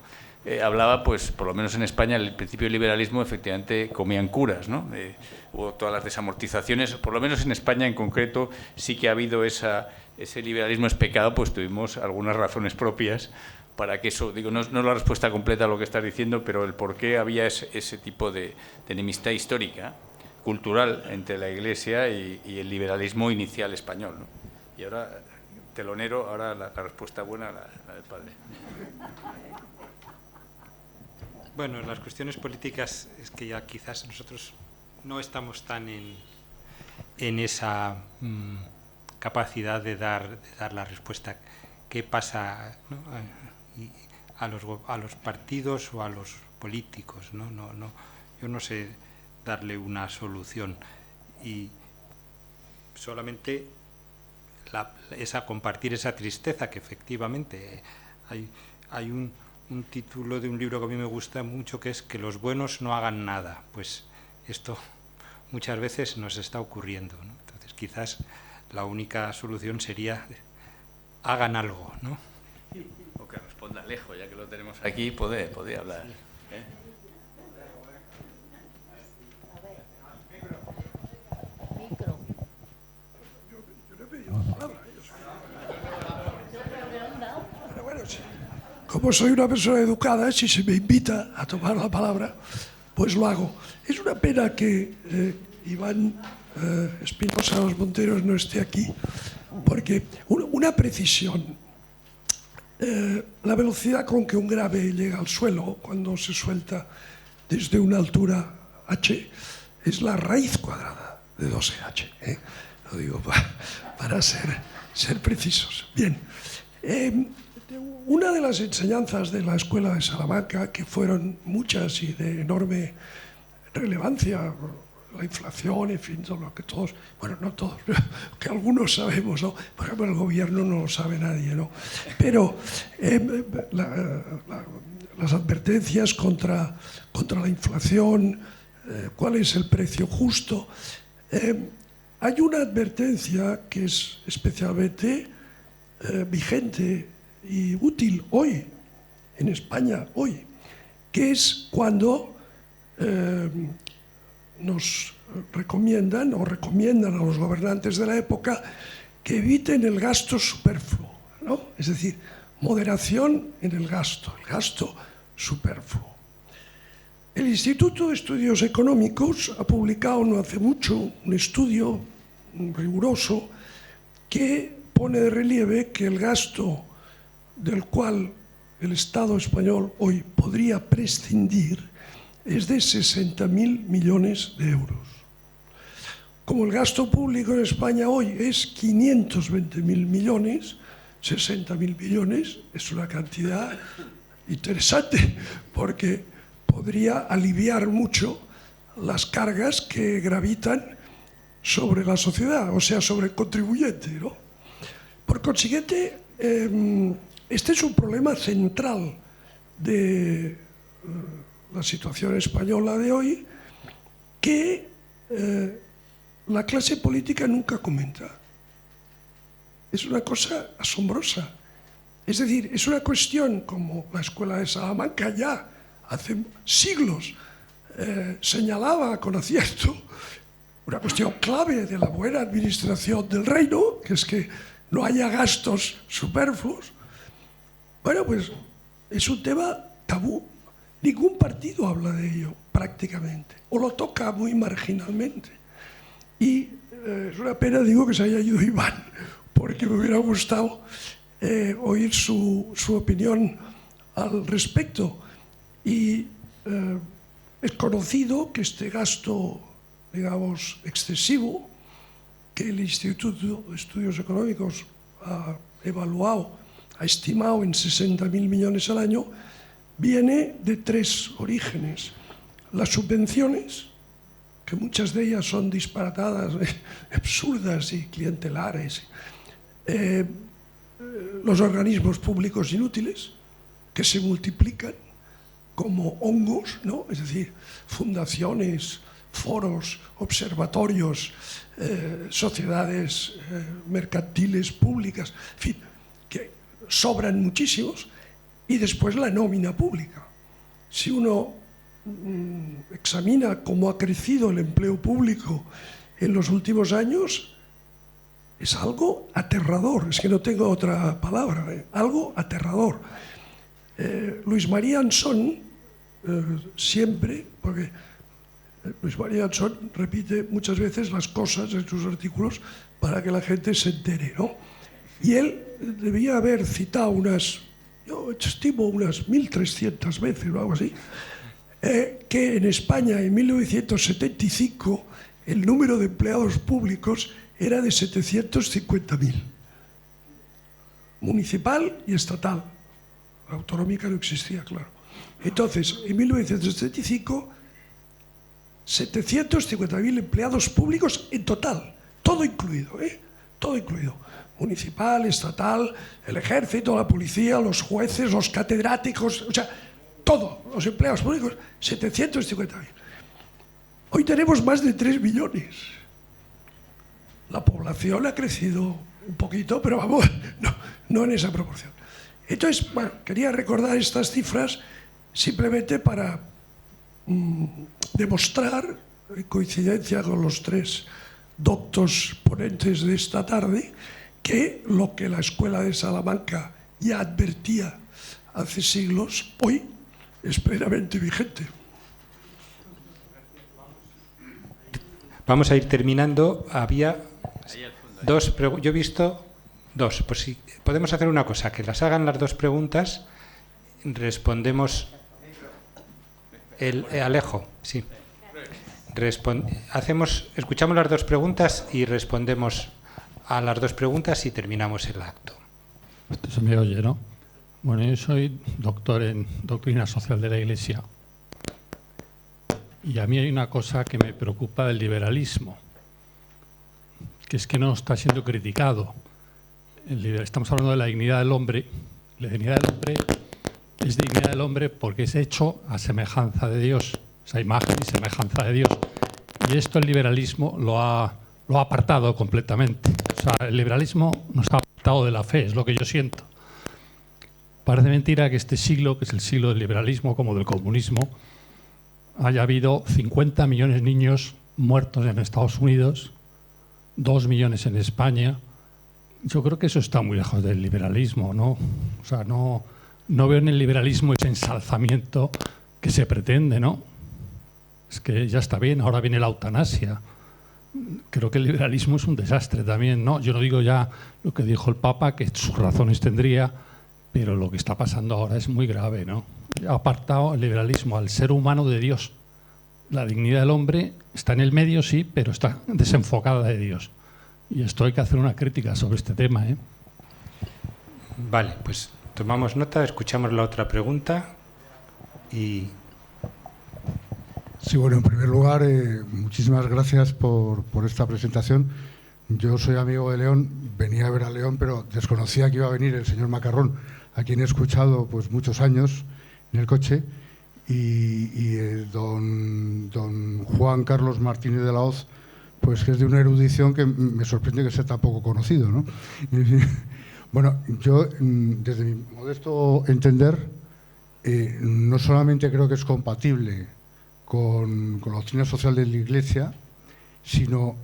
Hablaba, pues, por lo menos en España, el principio del liberalismo, efectivamente, comían curas, ¿no? Hubo todas las desamortizaciones, por lo menos en España en concreto, sí que ha habido ese liberalismo es pecado, pues tuvimos algunas razones propias para que eso, digo, no es la respuesta completa a lo que estás diciendo, pero el por qué había ese tipo de enemistad histórica, cultural, entre la Iglesia y el liberalismo inicial español, ¿no? Y ahora, telonero, ahora la respuesta buena, la del padre. Bueno, las cuestiones políticas es que ya quizás nosotros no estamos tan en esa capacidad de dar la respuesta. ¿Qué pasa, ¿no? a los partidos o a los políticos? ¿No? Yo no sé darle una solución y solamente compartir esa tristeza, que efectivamente hay un título de un libro que a mí me gusta mucho, que es que los buenos no hagan nada. Pues esto muchas veces nos está ocurriendo, ¿no? Entonces quizás la única solución sería hagan algo, ¿no? O que responda Alejo, ya que lo tenemos aquí, podía hablar. Como soy una persona educada, si se me invita a tomar la palabra, pues lo hago. Es una pena que Iván Espinosa Los Monteros no esté aquí, porque una precisión. La velocidad con que un grave llega al suelo cuando se suelta desde una altura H es la raíz cuadrada de 12H. Lo digo para ser precisos. Bien. Una de las enseñanzas de la Escuela de Salamanca, que fueron muchas y de enorme relevancia, la inflación, en fin, todo lo que todos, bueno, no todos, pero que algunos sabemos, ¿no? Por ejemplo, el gobierno no lo sabe nadie, ¿no? Pero las advertencias contra la inflación, cuál es el precio justo. Hay una advertencia que es especialmente vigente y útil hoy, en España hoy, que es cuando nos recomiendan a los gobernantes de la época que eviten el gasto superfluo, ¿no? Es decir, moderación en el gasto superfluo. El Instituto de Estudios Económicos ha publicado no hace mucho un estudio riguroso que pone de relieve que el gasto del cual el Estado español hoy podría prescindir es de 60.000 millones de euros. Como el gasto público en España hoy es 520.000 millones, 60.000 millones es una cantidad interesante porque podría aliviar mucho las cargas que gravitan sobre la sociedad, o sea, sobre el contribuyente, ¿no? Por consiguiente, este es un problema central de la situación española de hoy que la clase política nunca comenta. Es una cosa asombrosa. Es decir, es una cuestión como la Escuela de Salamanca ya hace siglos señalaba con acierto, una cuestión clave de la buena administración del reino, que es que no haya gastos superfluos. Bueno, pues es un tema tabú. Ningún partido habla de ello prácticamente, o lo toca muy marginalmente. Y es una pena, digo, que se haya ido Iván, porque me hubiera gustado oír su opinión al respecto. Y es conocido que este gasto, digamos, excesivo, que el Instituto de Estudios Económicos ha evaluado, ha estimado en 60.000 millones al año, viene de tres orígenes. Las subvenciones, que muchas de ellas son disparatadas, absurdas y clientelares. Los organismos públicos inútiles, que se multiplican como hongos, ¿no? Es decir, fundaciones, foros, observatorios, sociedades mercantiles públicas, en fin, que sobran muchísimos, y después la nómina pública. Si uno examina cómo ha crecido el empleo público en los últimos años, es algo aterrador, es que no tengo otra palabra, algo aterrador. Luis María Ansón, siempre, porque Luis María Ansón repite muchas veces las cosas en sus artículos para que la gente se entere, ¿no? Y él debía haber citado yo estimo unas 1.300 veces o algo así, que en España en 1975 el número de empleados públicos era de 750.000, municipal y estatal. La autonómica no existía, claro. Entonces, en 1975, 750.000 empleados públicos en total, todo incluido, todo incluido. Municipal, estatal, el ejército, la policía, los jueces, los catedráticos, o sea, todos los empleados públicos, 750.000. Hoy tenemos más de 3 millones. La población ha crecido un poquito, pero vamos, no en esa proporción. Entonces, bueno, quería recordar estas cifras simplemente para demostrar, en coincidencia con los 3 doctos ponentes de esta tarde, que lo que la Escuela de Salamanca ya advertía hace siglos, hoy es plenamente vigente. Vamos a ir terminando. Había 2 preguntas. Yo he visto 2. Pues si podemos hacer una cosa, que las hagan las 2 preguntas, respondemos. Alejo, sí. escuchamos las dos preguntas y respondemos a las dos preguntas y terminamos el acto. Esto se me oye, ¿no? Bueno, yo soy doctor en doctrina social de la Iglesia y a mí hay una cosa que me preocupa del liberalismo, que es que no está siendo criticado. Estamos hablando de la dignidad del hombre. La dignidad del hombre es dignidad del hombre porque es hecho a semejanza de Dios, esa imagen y semejanza de Dios. Y esto el liberalismo lo ha apartado completamente. O sea, el liberalismo no está apartado de la fe, es lo que yo siento. Parece mentira que este siglo, que es el siglo del liberalismo como del comunismo, haya habido 50 millones de niños muertos en Estados Unidos, 2 millones en España. Yo creo que eso está muy lejos del liberalismo, ¿no? O sea, no veo en el liberalismo ese ensalzamiento que se pretende, ¿no? Es que ya está bien, ahora viene la eutanasia. Creo que el liberalismo es un desastre también, ¿no? Yo no digo ya lo que dijo el Papa, que sus razones tendría, pero lo que está pasando ahora es muy grave, ¿no? Ha apartado el liberalismo al ser humano de Dios. La dignidad del hombre está en el medio, sí, pero está desenfocada de Dios. Y esto hay que hacer una crítica sobre este tema, ¿eh? Vale, pues tomamos nota, escuchamos la otra pregunta y... Sí, bueno, en primer lugar, muchísimas gracias por esta presentación. Yo soy amigo de León, venía a ver a León, pero desconocía que iba a venir el señor Macarrón, a quien he escuchado pues muchos años en el coche, y don Juan Carlos Martínez de la Hoz, pues que es de una erudición que me sorprende que sea tan poco conocido, ¿no? Bueno, yo, desde mi modesto entender, no solamente creo que es compatible con la doctrina social de la Iglesia, sino,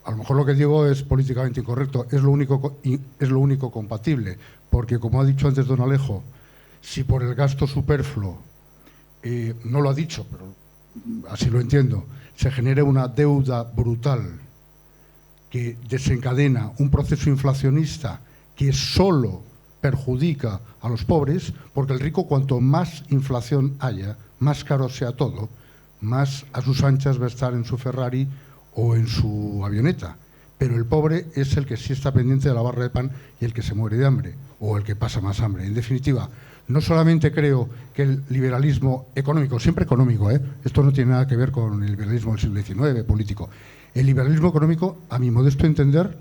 a lo mejor lo que digo es políticamente incorrecto, es lo único compatible, porque como ha dicho antes don Alejo, si por el gasto superfluo, no lo ha dicho, pero así lo entiendo, se genera una deuda brutal que desencadena un proceso inflacionista que solo perjudica a los pobres, porque el rico, cuanto más inflación haya, más caro sea todo, más a sus anchas va a estar en su Ferrari o en su avioneta. Pero el pobre es el que sí está pendiente de la barra de pan y el que se muere de hambre, o el que pasa más hambre. En definitiva, no solamente creo que el liberalismo económico, siempre económico, esto no tiene nada que ver con el liberalismo del siglo XIX, político. El liberalismo económico, a mi modesto entender,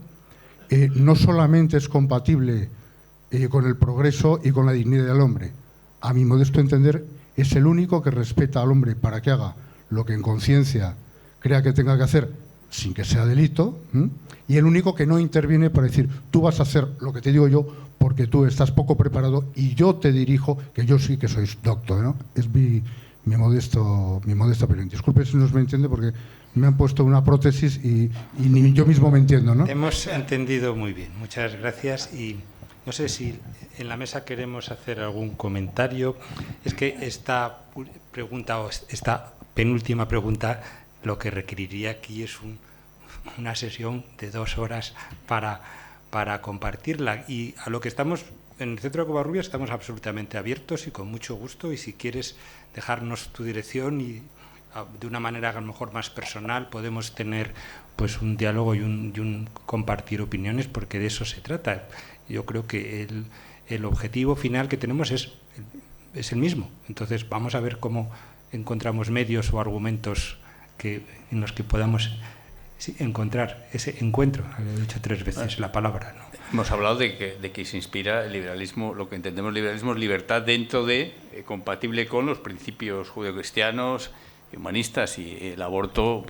no solamente es compatible con el progreso y con la dignidad del hombre. A mi modesto entender, es el único que respeta al hombre para que haga lo que en conciencia crea que tenga que hacer sin que sea delito, y el único que no interviene para decir, tú vas a hacer lo que te digo yo porque tú estás poco preparado y yo te dirijo, que yo sí que soy doctor, ¿no? Es mi modesto opinión. Disculpe si no me entiende porque me han puesto una prótesis y ni yo mismo me entiendo, ¿no? Hemos entendido muy bien, muchas gracias. Y no sé si en la mesa queremos hacer algún comentario. Es que esta pregunta o esta penúltima pregunta lo que requeriría aquí es una sesión de 2 horas para compartirla. Y a lo que estamos en el Centro de Covarrubias estamos absolutamente abiertos y con mucho gusto. Y si quieres dejarnos tu dirección y de una manera a lo mejor más personal podemos tener pues un diálogo y un compartir opiniones, porque de eso se trata. Yo creo que el objetivo final que tenemos es el mismo. Entonces vamos a ver cómo encontramos medios o argumentos en los que podamos encontrar ese encuentro. He dicho 3 veces la palabra, ¿no? Hemos hablado de que se inspira el liberalismo, lo que entendemos liberalismo es libertad dentro de, compatible con los principios judeocristianos, humanistas, y el aborto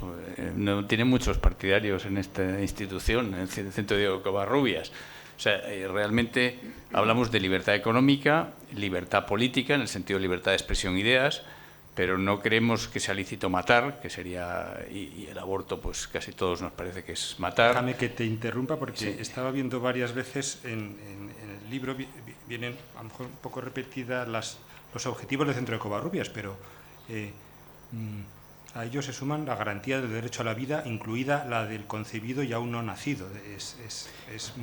no tiene muchos partidarios en esta institución, en el Centro de Covarrubias. O sea, realmente hablamos de libertad económica, libertad política, en el sentido de libertad de expresión e ideas, pero no creemos que sea lícito matar, que sería, y el aborto, pues casi todos nos parece que es matar. Déjame que te interrumpa, porque sí. Estaba viendo varias veces en el libro, vienen a lo mejor un poco repetidas los objetivos del Centro de Covarrubias, pero a ellos se suman la garantía del derecho a la vida, incluida la del concebido y aún no nacido. Es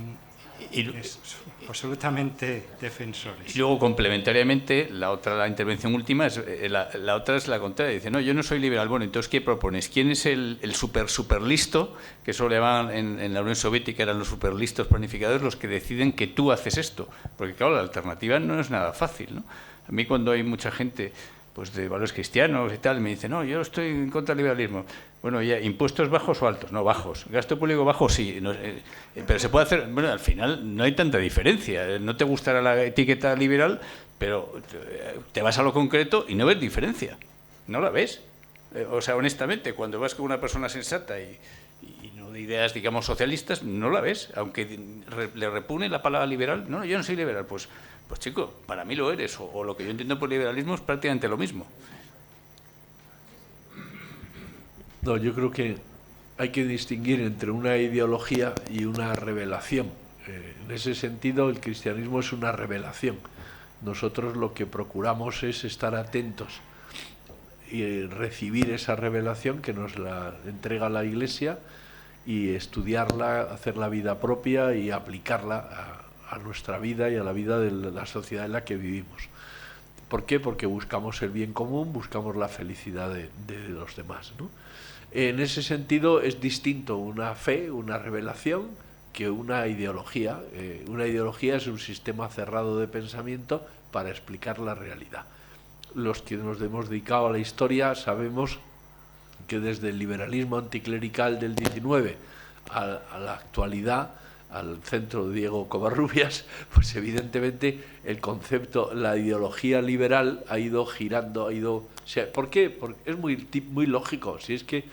absolutamente defensores. Y luego, complementariamente, la intervención última, la otra es la contraria. Dice, no, yo no soy liberal. Bueno, entonces, ¿qué propones? ¿Quién es el super listo? Que eso le llamaban en la Unión Soviética, eran los super listos planificadores los que deciden que tú haces esto. Porque, claro, la alternativa no es nada fácil, ¿no? A mí, cuando hay mucha gente pues de valores cristianos y tal, me dice, no, yo estoy en contra del liberalismo. Bueno, ya, ¿impuestos bajos o altos? No, bajos. ¿Gasto público bajo? Sí. No, pero se puede hacer, bueno, al final no hay tanta diferencia. No te gustará la etiqueta liberal, pero te vas a lo concreto y no ves diferencia. No la ves. O sea, honestamente, cuando vas con una persona sensata y no de ideas, digamos, socialistas, no la ves. Aunque le repune la palabra liberal, no, yo no soy liberal, pues chico, para mí lo eres, o lo que yo entiendo por liberalismo es prácticamente lo mismo. No, yo creo que hay que distinguir entre una ideología y una revelación. En ese sentido, el cristianismo es una revelación. Nosotros lo que procuramos es estar atentos y recibir esa revelación que nos la entrega la Iglesia y estudiarla, hacer la vida propia y aplicarla a nuestra vida y a la vida de la sociedad en la que vivimos. ¿Por qué? Porque buscamos el bien común, buscamos la felicidad de los demás, ¿no? En ese sentido es distinto una fe, una revelación, que una ideología. Una ideología es un sistema cerrado de pensamiento para explicar la realidad. Los que nos hemos dedicado a la historia sabemos que desde el liberalismo anticlerical del 19 a la actualidad, al centro de Diego Covarrubias, pues evidentemente el concepto, la ideología liberal ha ido girando, ¿por qué? Porque es muy lógico. Si es que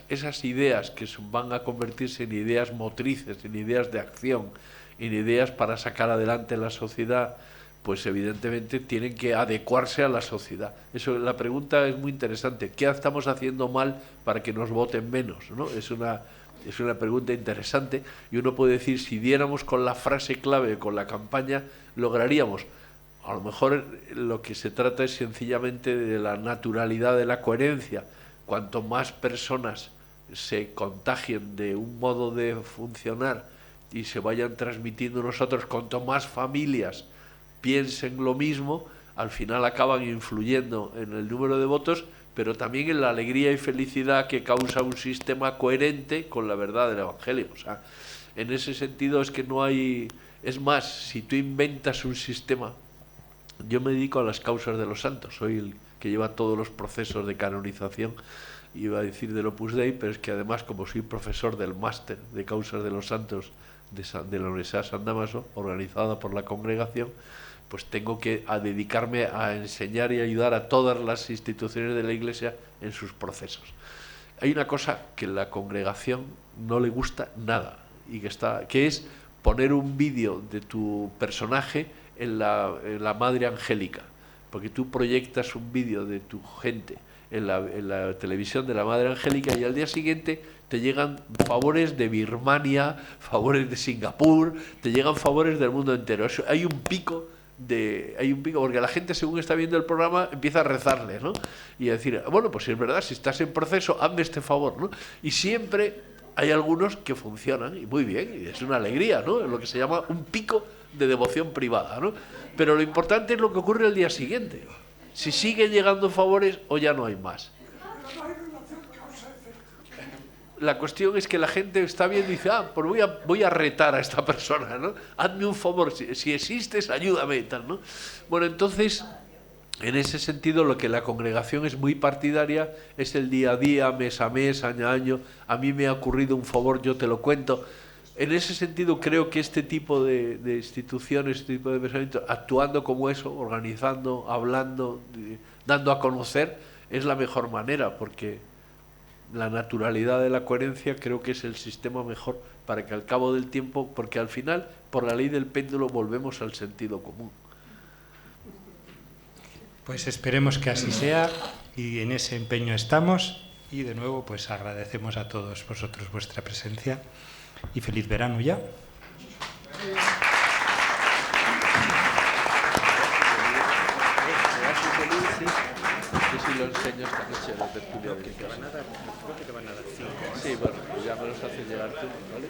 esas ideas que van a convertirse en ideas motrices, en ideas de acción, en ideas para sacar adelante la sociedad, pues evidentemente tienen que adecuarse a la sociedad. La pregunta es muy interesante. ¿Qué estamos haciendo mal para que nos voten menos, ¿no? Es una pregunta interesante, y uno puede decir, si diéramos con la frase clave, con la campaña, lograríamos. A lo mejor lo que se trata es sencillamente de la naturalidad de la coherencia. Cuanto más personas se contagien de un modo de funcionar y se vayan transmitiendo nosotros, cuanto más familias piensen lo mismo, al final acaban influyendo en el número de votos, pero también en la alegría y felicidad que causa un sistema coherente con la verdad del Evangelio. O sea, en ese sentido es que no hay... Es más, si tú inventas un sistema... Yo me dedico a las causas de los santos, soy el que lleva todos los procesos de canonización, iba a decir del Opus Dei, pero es que además, como soy profesor del máster de causas de los santos de la Universidad de San Dámaso, organizada por la congregación, pues tengo que dedicarme a enseñar y ayudar a todas las instituciones de la Iglesia en sus procesos. Hay una cosa que a la congregación no le gusta nada, y que es poner un vídeo de tu personaje en la Madre Angélica, porque tú proyectas un vídeo de tu gente en la televisión de la Madre Angélica y al día siguiente te llegan favores de Birmania, favores de Singapur, te llegan favores del mundo entero. Hay un pico porque la gente, según está viendo el programa, empieza a rezarle, ¿no? Y a decir, bueno, pues si es verdad, si estás en proceso, hazme este favor, ¿no? Y siempre hay algunos que funcionan, y muy bien, y es una alegría, ¿no? Es lo que se llama un pico de devoción privada, ¿no? Pero lo importante es lo que ocurre el día siguiente. Si siguen llegando favores o ya no hay más. La cuestión es que la gente está viendo y dice, pues voy a retar a esta persona, ¿no? Hazme un favor, si existes, ayúdame y tal, ¿no? Bueno, entonces, en ese sentido, lo que la congregación es muy partidaria es el día a día, mes a mes, año a año. A mí me ha ocurrido un favor, yo te lo cuento. En ese sentido, creo que este tipo de instituciones, este tipo de pensamiento, actuando como eso, organizando, hablando, dando a conocer, es la mejor manera, porque la naturalidad de la coherencia creo que es el sistema mejor para que al cabo del tiempo, porque al final, por la ley del péndulo, volvemos al sentido común. Pues esperemos que así sea, y en ese empeño estamos, y de nuevo pues agradecemos a todos vosotros vuestra presencia y feliz verano ya. Si lo enseño esta noche en la tertulia de mi casa. Creo que te van a dar 5. Sí, bueno, pues ya me los haces llegar tú, ¿vale?